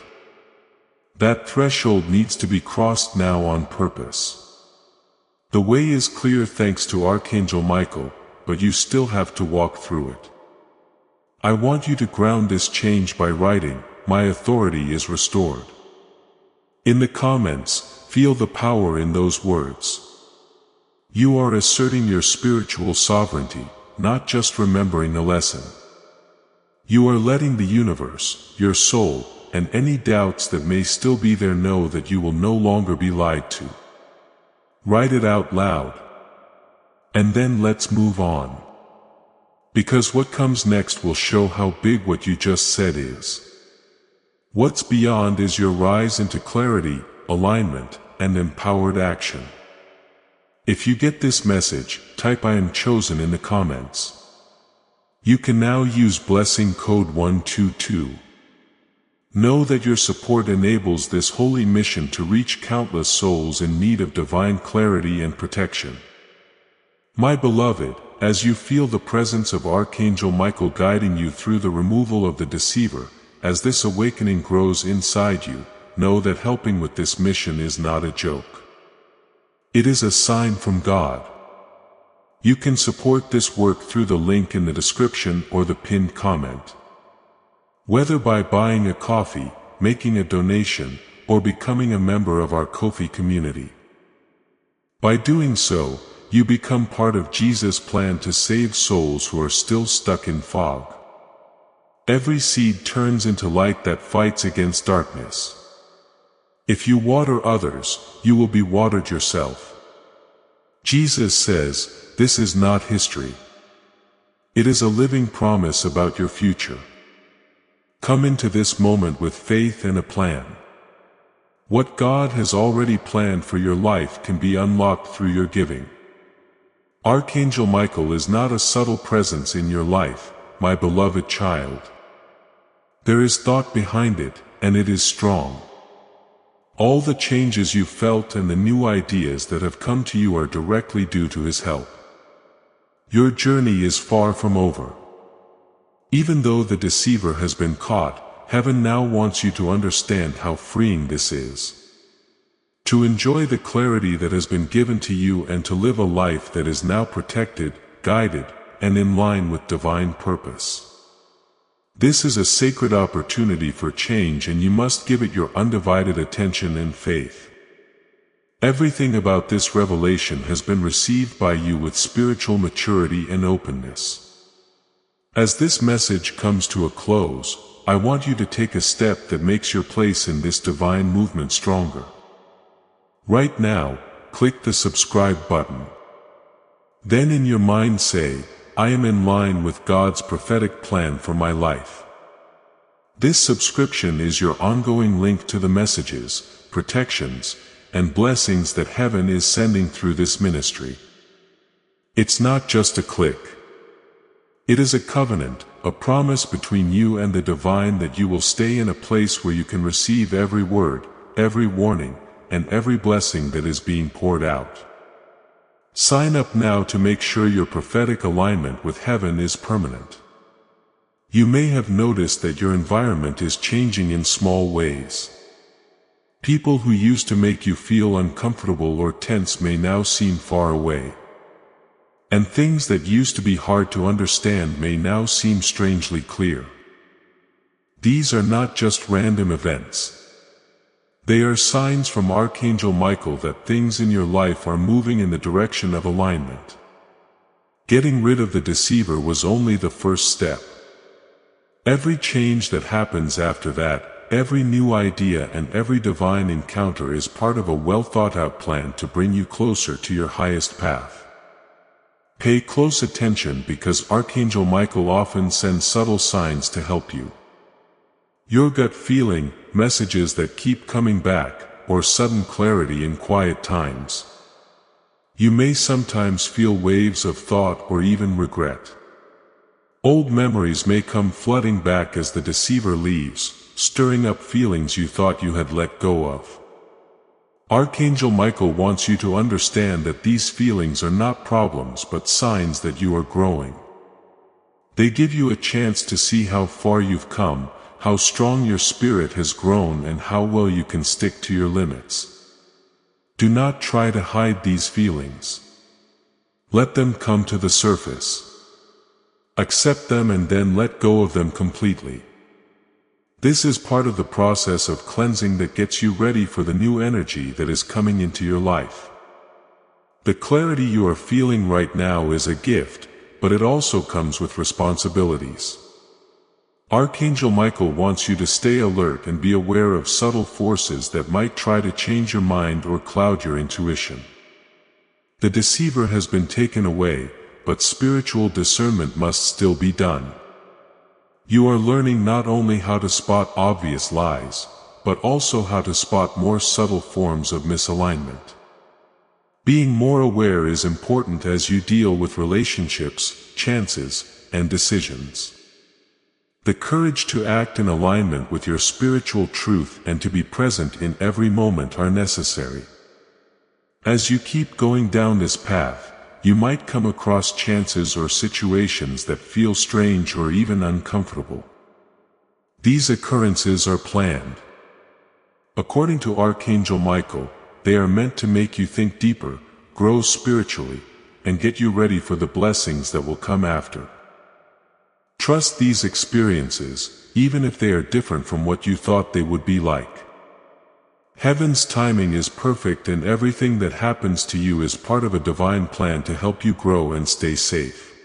That threshold needs to be crossed now on purpose. The way is clear thanks to Archangel Michael, but you still have to walk through it. I want you to ground this change by writing, "My authority is restored." In the comments, feel the power in those words. You are asserting your spiritual sovereignty, not just remembering a lesson. You are letting the universe, your soul, and any doubts that may still be there know that you will no longer be lied to. Write it out loud. And then let's move on. Because what comes next will show how big what you just said is. What's beyond is your rise into clarity, alignment, and empowered action. If you get this message, type "I am chosen" in the comments. You can now use blessing code 122. Know that your support enables this holy mission to reach countless souls in need of divine clarity and protection. My beloved, as you feel the presence of Archangel Michael guiding you through the removal of the deceiver, as this awakening grows inside you, know that helping with this mission is not a joke. It is a sign from God. You can support this work through the link in the description or the pinned comment. Whether by buying a coffee, making a donation, or becoming a member of our Ko-fi community. By doing so, you become part of Jesus' plan to save souls who are still stuck in fog. Every seed turns into light that fights against darkness. If you water others, you will be watered yourself. Jesus says, this is not history. It is a living promise about your future. Come into this moment with faith and a plan. What God has already planned for your life can be unlocked through your giving. Archangel Michael is not a subtle presence in your life, my beloved child. There is thought behind it, and it is strong. All the changes you felt and the new ideas that have come to you are directly due to his help. Your journey is far from over. Even though the deceiver has been caught, heaven now wants you to understand how freeing this is. To enjoy the clarity that has been given to you and to live a life that is now protected, guided, and in line with divine purpose. This is a sacred opportunity for change and you must give it your undivided attention and faith. Everything about this revelation has been received by you with spiritual maturity and openness. As this message comes to a close, I want you to take a step that makes your place in this divine movement stronger. Right now, click the subscribe button. Then in your mind say, I am in line with God's prophetic plan for my life. This subscription is your ongoing link to the messages, protections, and blessings that heaven is sending through this ministry. It's not just a click. It is a covenant, a promise between you and the divine that you will stay in a place where you can receive every word, every warning, and every blessing that is being poured out. Sign up now to make sure your prophetic alignment with heaven is permanent. You may have noticed that your environment is changing in small ways. People who used to make you feel uncomfortable or tense may now seem far away. And things that used to be hard to understand may now seem strangely clear. These are not just random events. They are signs from Archangel Michael that things in your life are moving in the direction of alignment. Getting rid of the deceiver was only the first step. Every change that happens after that, every new idea and every divine encounter is part of a well-thought-out plan to bring you closer to your highest path. Pay close attention because Archangel Michael often sends subtle signs to help you. Your gut feeling, messages that keep coming back, or sudden clarity in quiet times. You may sometimes feel waves of thought or even regret. Old memories may come flooding back as the deceiver leaves, stirring up feelings you thought you had let go of. Archangel Michael wants you to understand that these feelings are not problems but signs that you are growing. They give you a chance to see how far you've come, how strong your spirit has grown, and how well you can stick to your limits. Do not try to hide these feelings. Let them come to the surface. Accept them and then let go of them completely. This is part of the process of cleansing that gets you ready for the new energy that is coming into your life. The clarity you are feeling right now is a gift, but it also comes with responsibilities. Archangel Michael wants you to stay alert and be aware of subtle forces that might try to change your mind or cloud your intuition. The deceiver has been taken away, but spiritual discernment must still be done. You are learning not only how to spot obvious lies, but also how to spot more subtle forms of misalignment. Being more aware is important as you deal with relationships, chances, and decisions. The courage to act in alignment with your spiritual truth and to be present in every moment are necessary. As you keep going down this path, you might come across chances or situations that feel strange or even uncomfortable. These occurrences are planned. According to Archangel Michael, they are meant to make you think deeper, grow spiritually, and get you ready for the blessings that will come after. Trust these experiences, even if they are different from what you thought they would be like. Heaven's timing is perfect, and everything that happens to you is part of a divine plan to help you grow and stay safe.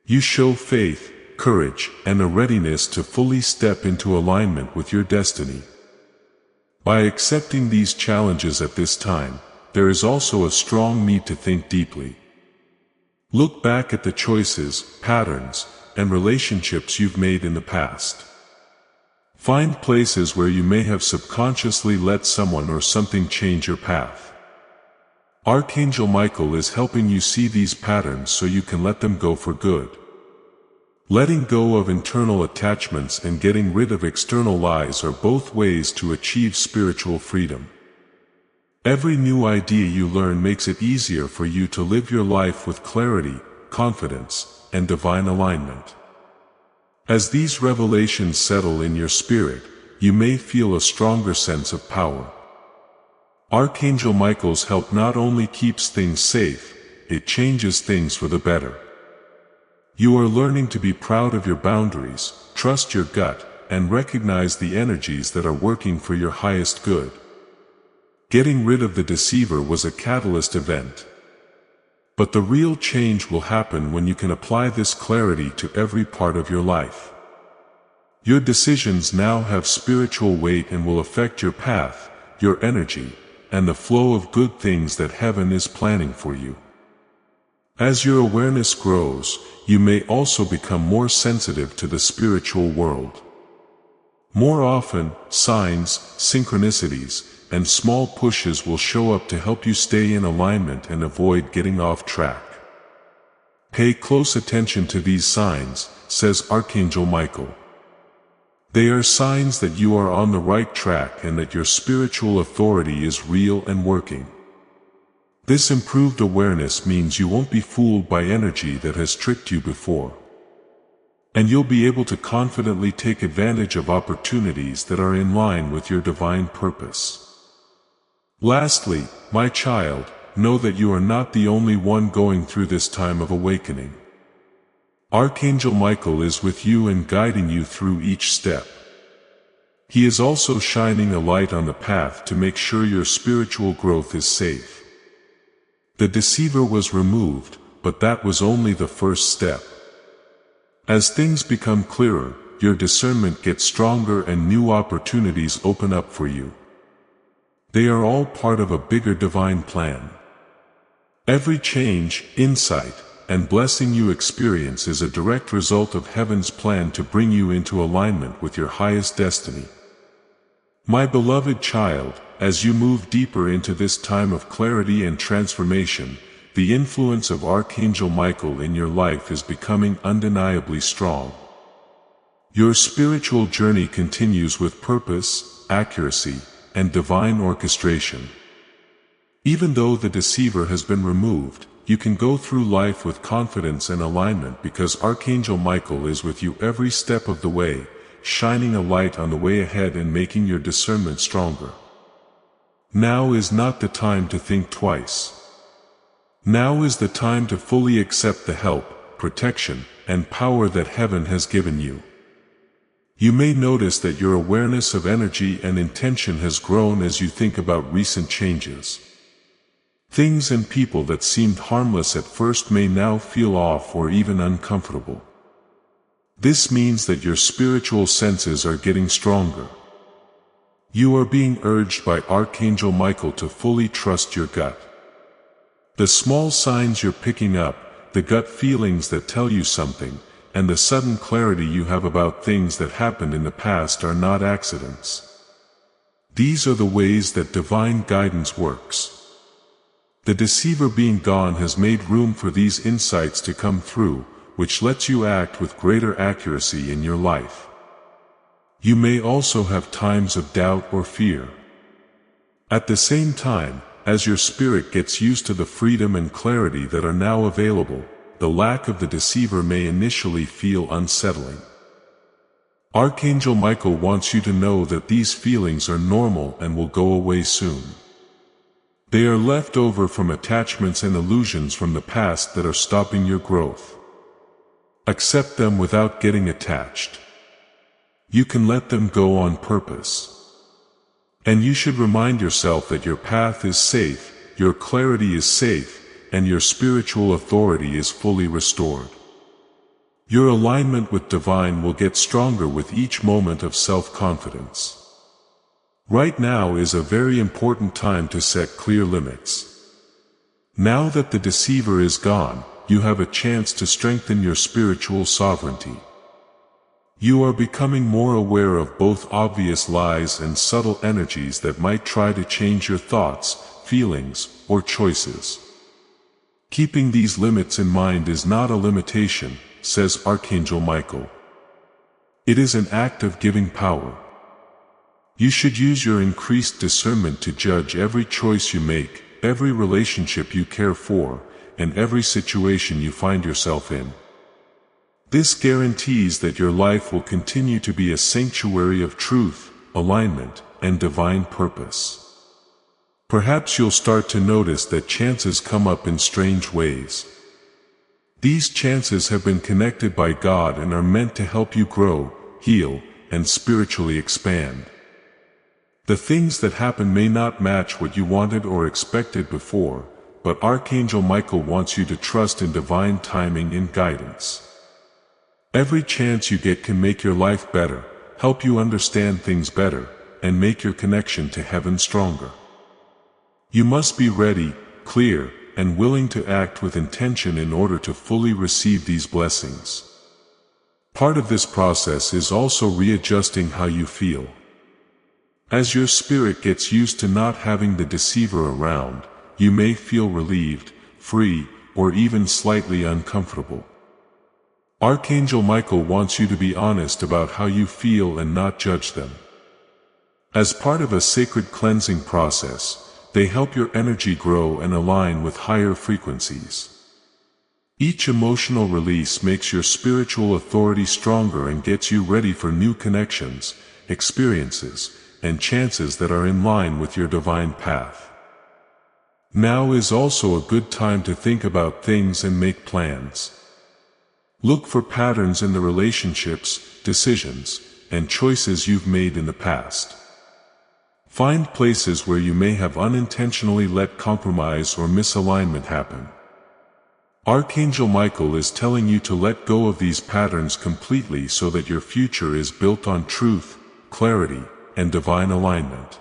You show faith, courage, and a readiness to fully step into alignment with your destiny. By accepting these challenges at this time, there is also a strong need to think deeply. Look back at the choices, patterns, and relationships you've made in the past. Find places where you may have subconsciously let someone or something change your path. Archangel Michael is helping you see these patterns so you can let them go for good. Letting go of internal attachments and getting rid of external lies are both ways to achieve spiritual freedom. Every new idea you learn makes it easier for you to live your life with clarity, confidence, and divine alignment. As these revelations settle in your spirit, you may feel a stronger sense of power. Archangel Michael's help not only keeps things safe, it changes things for the better. You are learning to be proud of your boundaries, trust your gut, and recognize the energies that are working for your highest good. Getting rid of the deceiver was a catalyst event. But the real change will happen when you can apply this clarity to every part of your life. Your decisions now have spiritual weight and will affect your path, your energy, and the flow of good things that heaven is planning for you. As your awareness grows, you may also become more sensitive to the spiritual world. More often, signs, synchronicities, and small pushes will show up to help you stay in alignment and avoid getting off track. Pay close attention to these signs, says Archangel Michael. They are signs that you are on the right track and that your spiritual authority is real and working. This improved awareness means you won't be fooled by energy that has tricked you before. And you'll be able to confidently take advantage of opportunities that are in line with your divine purpose. Lastly, my child, know that you are not the only one going through this time of awakening. Archangel Michael is with you and guiding you through each step. He is also shining a light on the path to make sure your spiritual growth is safe. The deceiver was removed, but that was only the first step. As things become clearer, your discernment gets stronger and new opportunities open up for you. They are all part of a bigger divine plan. Every change, insight, and blessing you experience is a direct result of heaven's plan to bring you into alignment with your highest destiny. My beloved child, as you move deeper into this time of clarity and transformation, the influence of Archangel Michael in your life is becoming undeniably strong. Your spiritual journey continues with purpose, accuracy, and divine orchestration. Even though the deceiver has been removed, you can go through life with confidence and alignment because Archangel Michael is with you every step of the way, shining a light on the way ahead and making your discernment stronger. Now is not the time to think twice. Now is the time to fully accept the help, protection, and power that heaven has given you. You may notice that your awareness of energy and intention has grown as you think about recent changes. Things and people that seemed harmless at first may now feel off or even uncomfortable. This means that your spiritual senses are getting stronger. You are being urged by Archangel Michael to fully trust your gut. The small signs you're picking up, the gut feelings that tell you something, and the sudden clarity you have about things that happened in the past are not accidents. These are the ways that divine guidance works. The deceiver being gone has made room for these insights to come through, which lets you act with greater accuracy in your life. You may also have times of doubt or fear. At the same time, as your spirit gets used to the freedom and clarity that are now available, the lack of the deceiver may initially feel unsettling. Archangel Michael wants you to know that these feelings are normal and will go away soon. They are left over from attachments and illusions from the past that are stopping your growth. Accept them without getting attached. You can let them go on purpose. And you should remind yourself that your path is safe, your clarity is safe, and your spiritual authority is fully restored. Your alignment with divine will get stronger with each moment of self-confidence. Right now is a very important time to set clear limits. Now that the deceiver is gone, you have a chance to strengthen your spiritual sovereignty. You are becoming more aware of both obvious lies and subtle energies that might try to change your thoughts, feelings, or choices. Keeping these limits in mind is not a limitation, says Archangel Michael. It is an act of giving power. You should use your increased discernment to judge every choice you make, every relationship you care for, and every situation you find yourself in. This guarantees that your life will continue to be a sanctuary of truth, alignment, and divine purpose. Perhaps you'll start to notice that chances come up in strange ways. These chances have been connected by God and are meant to help you grow, heal, and spiritually expand. The things that happen may not match what you wanted or expected before, but Archangel Michael wants you to trust in divine timing and guidance. Every chance you get can make your life better, help you understand things better, and make your connection to heaven stronger. You must be ready, clear, and willing to act with intention in order to fully receive these blessings. Part of this process is also readjusting how you feel. As your spirit gets used to not having the deceiver around, you may feel relieved, free, or even slightly uncomfortable. Archangel Michael wants you to be honest about how you feel and not judge them. As part of a sacred cleansing process, they help your energy grow and align with higher frequencies. Each emotional release makes your spiritual authority stronger and gets you ready for new connections, experiences, and chances that are in line with your divine path. Now is also a good time to think about things and make plans. Look for patterns in the relationships, decisions, and choices you've made in the past. Find places where you may have unintentionally let compromise or misalignment happen. Archangel Michael is telling you to let go of these patterns completely so that your future is built on truth, clarity, and divine alignment.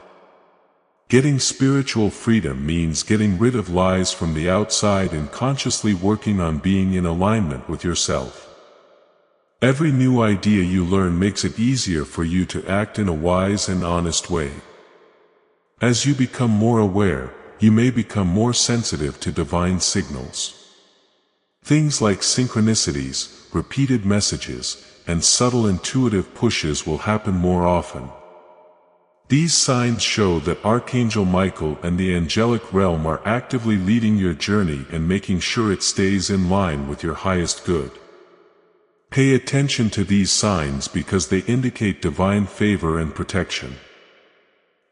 Getting spiritual freedom means getting rid of lies from the outside and consciously working on being in alignment with yourself. Every new idea you learn makes it easier for you to act in a wise and honest way. As you become more aware, you may become more sensitive to divine signals. Things like synchronicities, repeated messages, and subtle intuitive pushes will happen more often. These signs show that Archangel Michael and the angelic realm are actively leading your journey and making sure it stays in line with your highest good. Pay attention to these signs because they indicate divine favor and protection.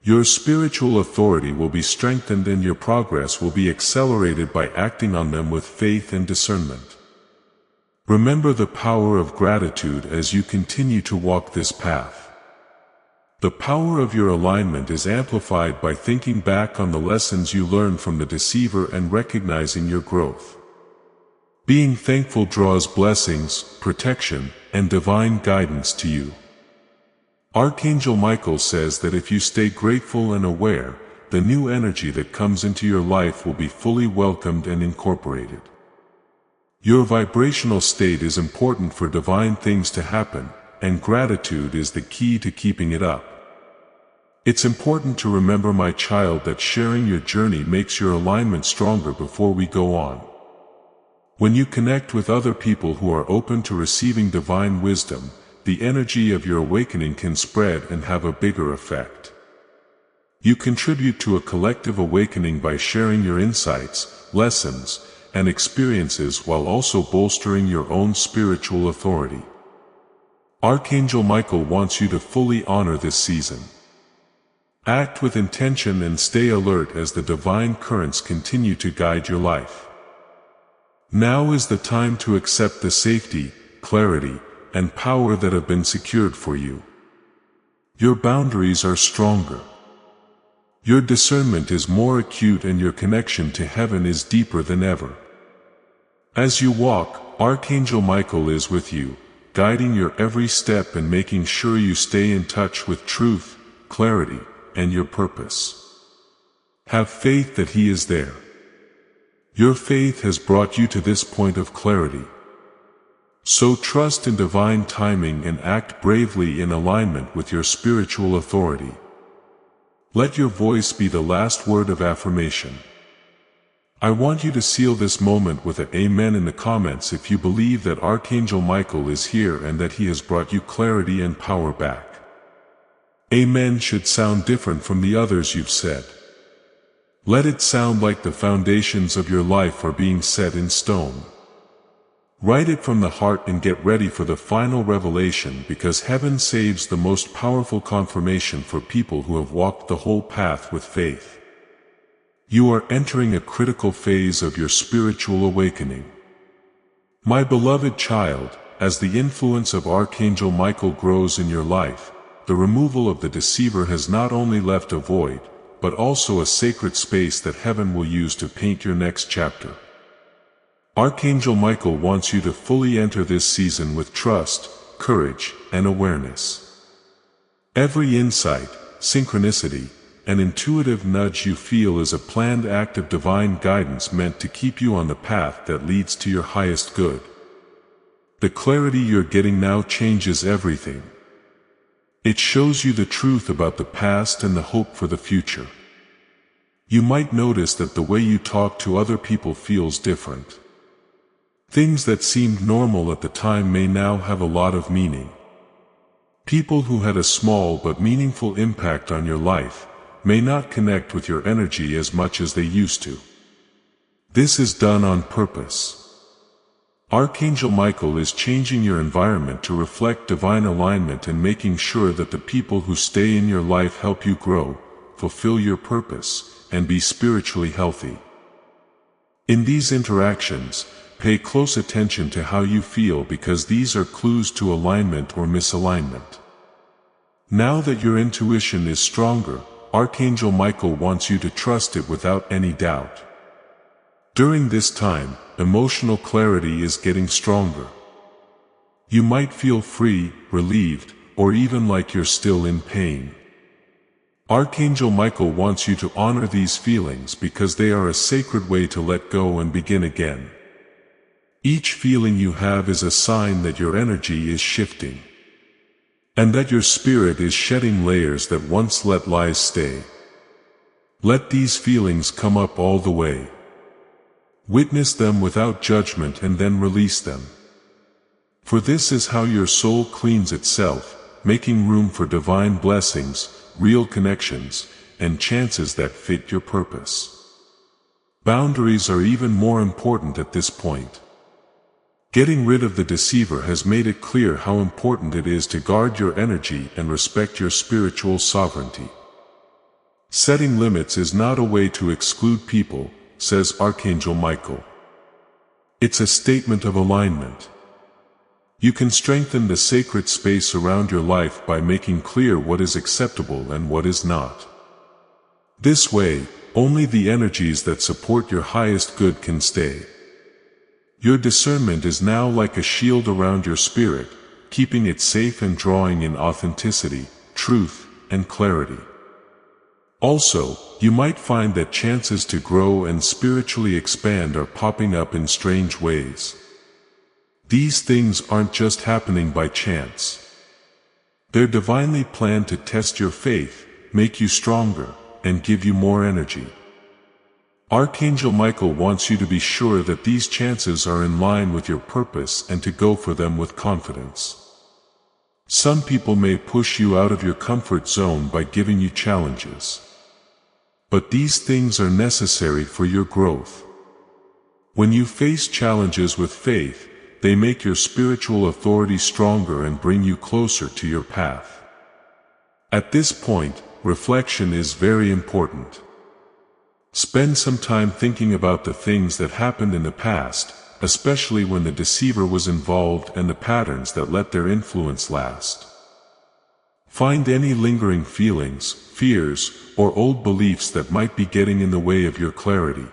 Your spiritual authority will be strengthened and your progress will be accelerated by acting on them with faith and discernment. Remember the power of gratitude as you continue to walk this path. The power of your alignment is amplified by thinking back on the lessons you learned from the Deceiver and recognizing your growth. Being thankful draws blessings, protection, and divine guidance to you. Archangel Michael says that if you stay grateful and aware, the new energy that comes into your life will be fully welcomed and incorporated. Your vibrational state is important for divine things to happen, and gratitude is the key to keeping it up. It's important to remember, my child, that sharing your journey makes your alignment stronger before we go on. When you connect with other people who are open to receiving divine wisdom, the energy of your awakening can spread and have a bigger effect. You contribute to a collective awakening by sharing your insights, lessons, and experiences while also bolstering your own spiritual authority. Archangel Michael wants you to fully honor this season. Act with intention and stay alert as the divine currents continue to guide your life. Now is the time to accept the safety, clarity, and power that have been secured for you. Your boundaries are stronger. Your discernment is more acute and your connection to heaven is deeper than ever. As you walk, Archangel Michael is with you, guiding your every step and making sure you stay in touch with truth, clarity, and your purpose. Have faith that He is there. Your faith has brought you to this point of clarity. So trust in divine timing and act bravely in alignment with your spiritual authority. Let your voice be the last word of affirmation. I want you to seal this moment with an amen in the comments if you believe that Archangel Michael is here and that he has brought you clarity and power back. Amen should sound different from the others you've said. Let it sound like the foundations of your life are being set in stone. Write it from the heart and get ready for the final revelation, because heaven saves the most powerful confirmation for people who have walked the whole path with faith. You are entering a critical phase of your spiritual awakening. My beloved child, as the influence of Archangel Michael grows in your life, the removal of the Deceiver has not only left a void, but also a sacred space that heaven will use to paint your next chapter. Archangel Michael wants you to fully enter this season with trust, courage, and awareness. Every insight, synchronicity, and intuitive nudge you feel is a planned act of divine guidance meant to keep you on the path that leads to your highest good. The clarity you're getting now changes everything. It shows you the truth about the past and the hope for the future. You might notice that the way you talk to other people feels different. Things that seemed normal at the time may now have a lot of meaning. People who had a small but meaningful impact on your life may not connect with your energy as much as they used to. This is done on purpose. Archangel Michael is changing your environment to reflect divine alignment and making sure that the people who stay in your life help you grow, fulfill your purpose, and be spiritually healthy. In these interactions, pay close attention to how you feel, because these are clues to alignment or misalignment. Now that your intuition is stronger, Archangel Michael wants you to trust it without any doubt. During this time, emotional clarity is getting stronger. You might feel free, relieved, or even like you're still in pain. Archangel Michael wants you to honor these feelings because they are a sacred way to let go and begin again. Each feeling you have is a sign that your energy is shifting, and that your spirit is shedding layers that once let lies stay. Let these feelings come up all the way. Witness them without judgment and then release them. For this is how your soul cleans itself, making room for divine blessings, real connections, and chances that fit your purpose. Boundaries are even more important at this point. Getting rid of the deceiver has made it clear how important it is to guard your energy and respect your spiritual sovereignty. Setting limits is not a way to exclude people, says Archangel Michael. It's a statement of alignment. You can strengthen the sacred space around your life by making clear what is acceptable and what is not. This way, only the energies that support your highest good can stay. Your discernment is now like a shield around your spirit, keeping it safe and drawing in authenticity, truth, and clarity. Also, you might find that chances to grow and spiritually expand are popping up in strange ways. These things aren't just happening by chance. They're divinely planned to test your faith, make you stronger, and give you more energy. Archangel Michael wants you to be sure that these chances are in line with your purpose and to go for them with confidence. Some people may push you out of your comfort zone by giving you challenges. But these things are necessary for your growth. When you face challenges with faith, they make your spiritual authority stronger and bring you closer to your path. At this point, reflection is very important. Spend some time thinking about the things that happened in the past, especially when the deceiver was involved, and the patterns that let their influence last. Find any lingering feelings, fears, or old beliefs that might be getting in the way of your clarity.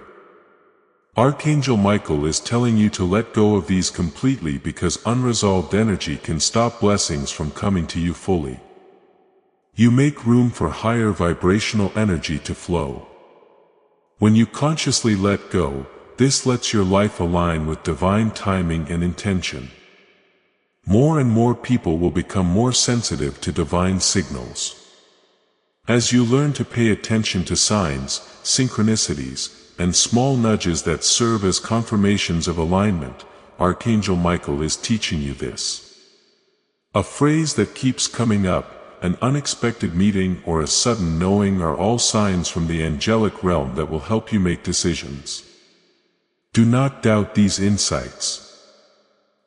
Archangel Michael is telling you to let go of these completely because unresolved energy can stop blessings from coming to you fully. You make room for higher vibrational energy to flow. When you consciously let go, this lets your life align with divine timing and intention. More and more people will become more sensitive to divine signals. As you learn to pay attention to signs, synchronicities, and small nudges that serve as confirmations of alignment, Archangel Michael is teaching you this. A phrase that keeps coming up, an unexpected meeting or a sudden knowing, are all signs from the angelic realm that will help you make decisions. Do not doubt these insights.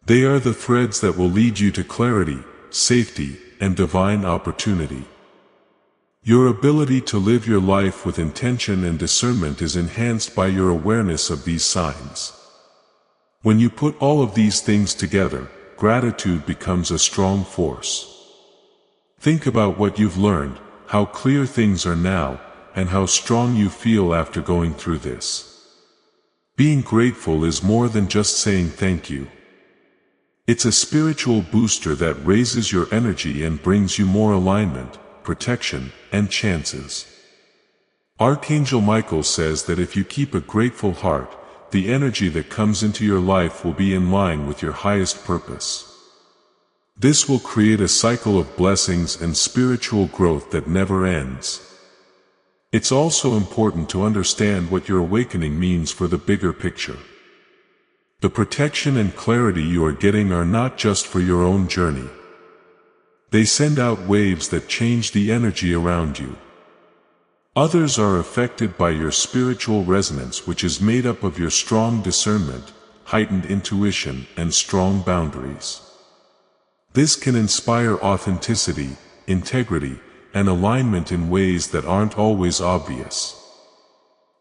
They are the threads that will lead you to clarity, safety, and divine opportunity. Your ability to live your life with intention and discernment is enhanced by your awareness of these signs. When you put all of these things together, gratitude becomes a strong force. Think about what you've learned, how clear things are now, and how strong you feel after going through this. Being grateful is more than just saying thank you. It's a spiritual booster that raises your energy and brings you more alignment, protection, and chances. Archangel Michael says that if you keep a grateful heart, the energy that comes into your life will be in line with your highest purpose. This will create a cycle of blessings and spiritual growth that never ends. It's also important to understand what your awakening means for the bigger picture. The protection and clarity you are getting are not just for your own journey. They send out waves that change the energy around you. Others are affected by your spiritual resonance, which is made up of your strong discernment, heightened intuition, and strong boundaries. This can inspire authenticity, integrity, and alignment in ways that aren't always obvious.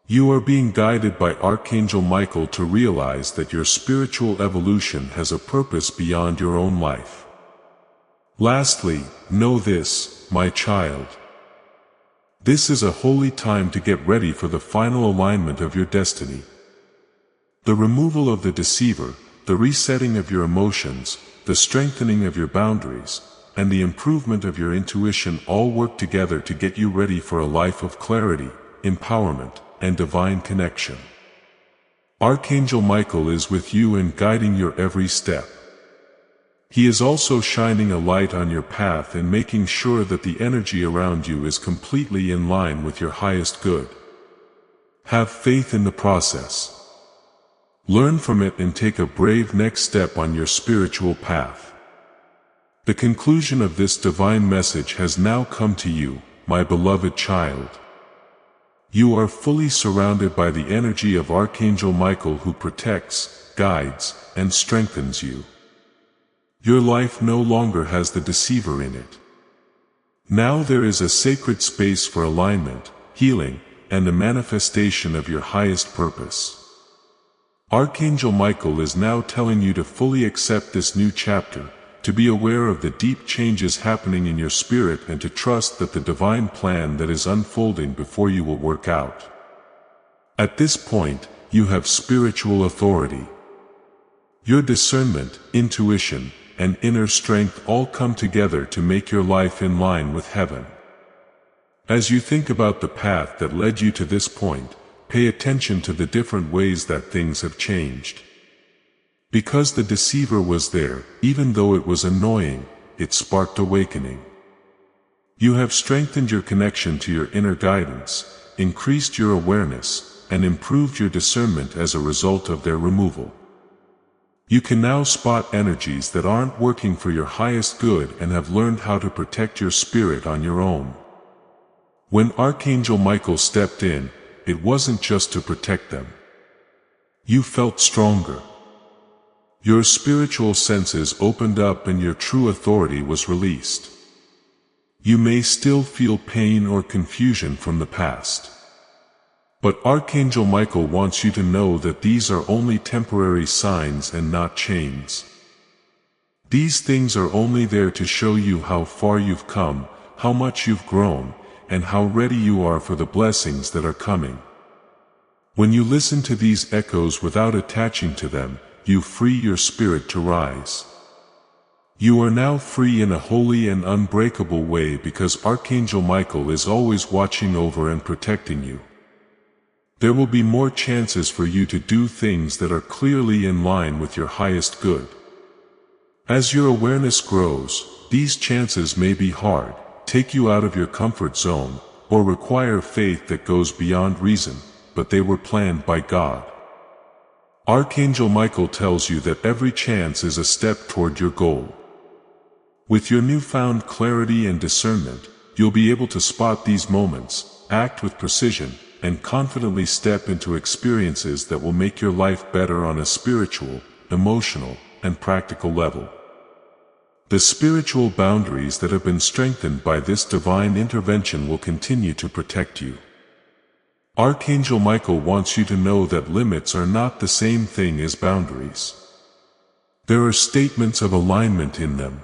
You are being guided by Archangel Michael to realize that your spiritual evolution has a purpose beyond your own life. Lastly, know this, my child. This is a holy time to get ready for the final alignment of your destiny. The removal of the deceiver, the resetting of your emotions, the strengthening of your boundaries, and the improvement of your intuition all work together to get you ready for a life of clarity, empowerment, and divine connection. Archangel Michael is with you and guiding your every step. He is also shining a light on your path and making sure that the energy around you is completely in line with your highest good. Have faith in the process. Learn from it and take a brave next step on your spiritual path. The conclusion of this divine message has now come to you, my beloved child. You are fully surrounded by the energy of Archangel Michael, who protects, guides, and strengthens you. Your life no longer has the deceiver in it. Now there is a sacred space for alignment, healing, and the manifestation of your highest purpose. Archangel Michael is now telling you to fully accept this new chapter, to be aware of the deep changes happening in your spirit, and to trust that the divine plan that is unfolding before you will work out. At this point, you have spiritual authority. Your discernment, intuition, and inner strength all come together to make your life in line with heaven. As you think about the path that led you to this point, pay attention to the different ways that things have changed. Because the deceiver was there, even though it was annoying, it sparked awakening. You have strengthened your connection to your inner guidance, increased your awareness, and improved your discernment as a result of their removal. You can now spot energies that aren't working for your highest good and have learned how to protect your spirit on your own. When Archangel Michael stepped in, it wasn't just to protect them. You felt stronger. Your spiritual senses opened up and your true authority was released. You may still feel pain or confusion from the past. But Archangel Michael wants you to know that these are only temporary signs and not chains. These things are only there to show you how far you've come, how much you've grown, and how ready you are for the blessings that are coming. When you listen to these echoes without attaching to them, you free your spirit to rise. You are now free in a holy and unbreakable way because Archangel Michael is always watching over and protecting you. There will be more chances for you to do things that are clearly in line with your highest good. As your awareness grows, these chances may be hard, take you out of your comfort zone, or require faith that goes beyond reason, but they were planned by God. Archangel Michael tells you that every chance is a step toward your goal. With your newfound clarity and discernment, you'll be able to spot these moments, act with precision, and confidently step into experiences that will make your life better on a spiritual, emotional, and practical level. The spiritual boundaries that have been strengthened by this divine intervention will continue to protect you. Archangel Michael wants you to know that limits are not the same thing as boundaries. There are statements of alignment in them.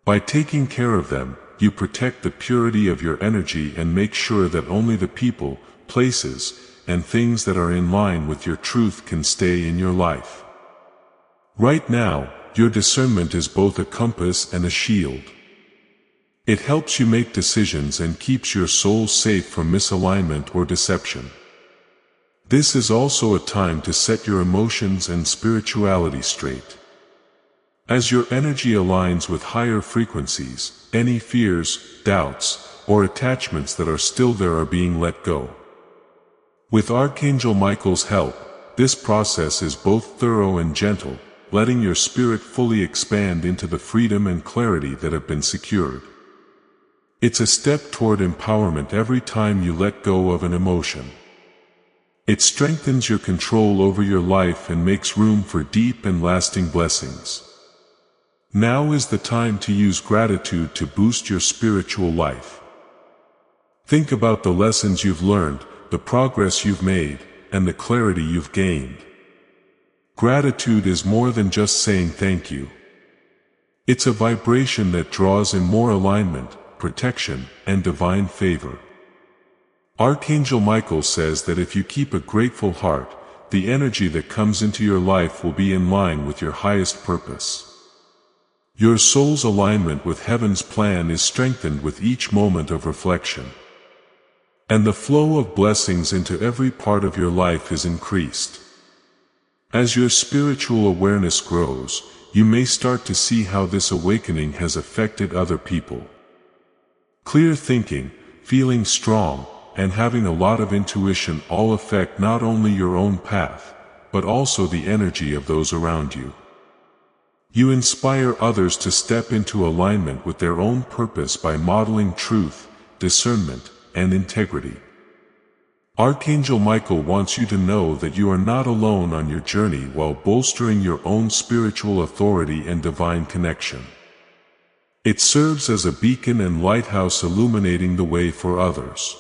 By taking care of them, you protect the purity of your energy and make sure that only the people, places, and things that are in line with your truth can stay in your life. Right now, your discernment is both a compass and a shield. It helps you make decisions and keeps your soul safe from misalignment or deception. This is also a time to set your emotions and spirituality straight. As your energy aligns with higher frequencies, any fears, doubts, or attachments that are still there are being let go. With Archangel Michael's help, this process is both thorough and gentle, letting your spirit fully expand into the freedom and clarity that have been secured. It's a step toward empowerment every time you let go of an emotion. It strengthens your control over your life and makes room for deep and lasting blessings. Now is the time to use gratitude to boost your spiritual life. Think about the lessons you've learned, the progress you've made, and the clarity you've gained. Gratitude is more than just saying thank you. It's a vibration that draws in more alignment, protection, and divine favor. Archangel Michael says that if you keep a grateful heart, the energy that comes into your life will be in line with your highest purpose. Your soul's alignment with heaven's plan is strengthened with each moment of reflection. And the flow of blessings into every part of your life is increased. As your spiritual awareness grows, you may start to see how this awakening has affected other people. Clear thinking, feeling strong, and having a lot of intuition all affect not only your own path, but also the energy of those around you. You inspire others to step into alignment with their own purpose by modeling truth, discernment, and integrity. Archangel Michael wants you to know that you are not alone on your journey while bolstering your own spiritual authority and divine connection. It serves as a beacon and lighthouse illuminating the way for others.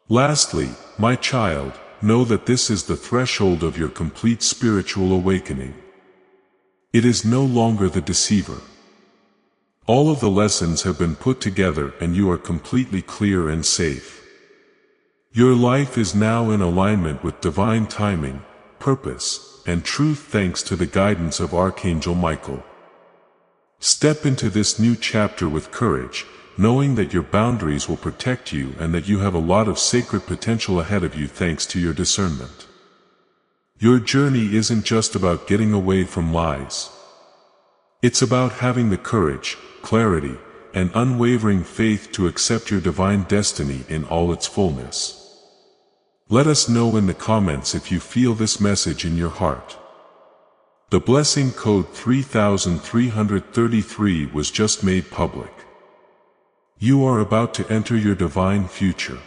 Lastly, my child, know that this is the threshold of your complete spiritual awakening. It is no longer the deceiver. All of the lessons have been put together and you are completely clear and safe. Your life is now in alignment with divine timing, purpose, and truth thanks to the guidance of Archangel Michael. Step into this new chapter with courage, knowing that your boundaries will protect you and that you have a lot of sacred potential ahead of you thanks to your discernment. Your journey isn't just about getting away from lies. It's about having the courage, clarity, and unwavering faith to accept your divine destiny in all its fullness. Let us know in the comments if you feel this message in your heart. The blessing code 3333 was just made public. You are about to enter your divine future.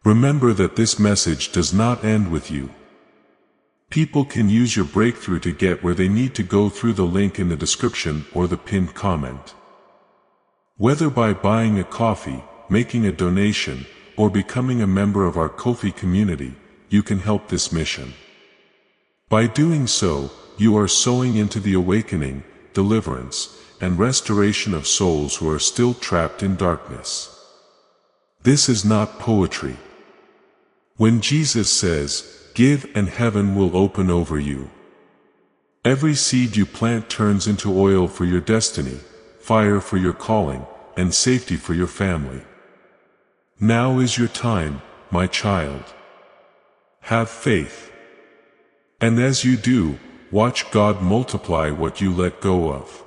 Remember that this message does not end with you. People can use your breakthrough to get where they need to go through the link in the description or the pinned comment. Whether by buying a coffee, making a donation, or becoming a member of our Ko-fi community, you can help this mission. By doing so, you are sowing into the awakening, deliverance, and restoration of souls who are still trapped in darkness. This is not poetry. When Jesus says, "Give and heaven will open over you," every seed you plant turns into oil for your destiny, fire for your calling, and safety for your family. Now is your time, my child. Have faith. And as you do, watch God multiply what you let go of.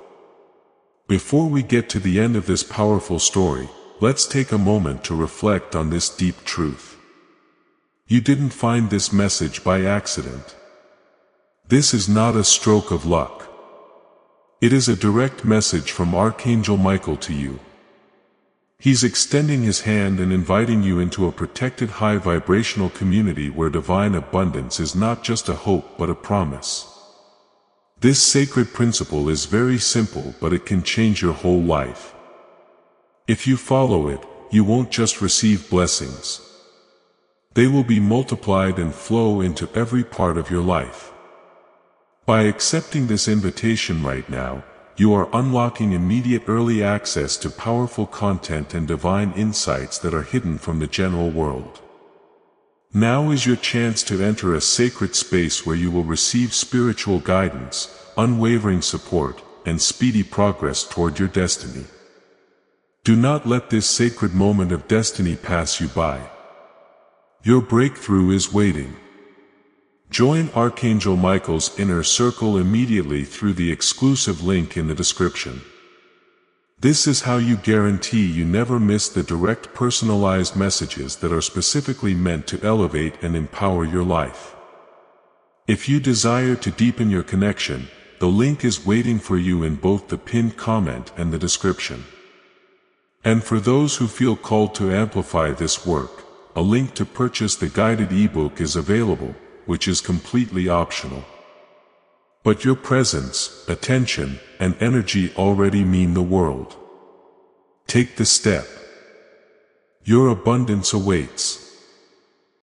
Before we get to the end of this powerful story, let's take a moment to reflect on this deep truth. You didn't find this message by accident. This is not a stroke of luck. It is a direct message from Archangel Michael to you. He's extending his hand and inviting you into a protected high vibrational community where divine abundance is not just a hope but a promise. This sacred principle is very simple, but it can change your whole life. If you follow it, you won't just receive blessings. They will be multiplied and flow into every part of your life. By accepting this invitation right now, you are unlocking immediate early access to powerful content and divine insights that are hidden from the general world. Now is your chance to enter a sacred space where you will receive spiritual guidance, unwavering support, and speedy progress toward your destiny. Do not let this sacred moment of destiny pass you by. Your breakthrough is waiting. Join Archangel Michael's inner circle immediately through the exclusive link in the description. This is how you guarantee you never miss the direct personalized messages that are specifically meant to elevate and empower your life. If you desire to deepen your connection, the link is waiting for you in both the pinned comment and the description. And for those who feel called to amplify this work, a link to purchase the guided ebook is available, which is completely optional. But your presence, attention, and energy already mean the world. Take the step. Your abundance awaits.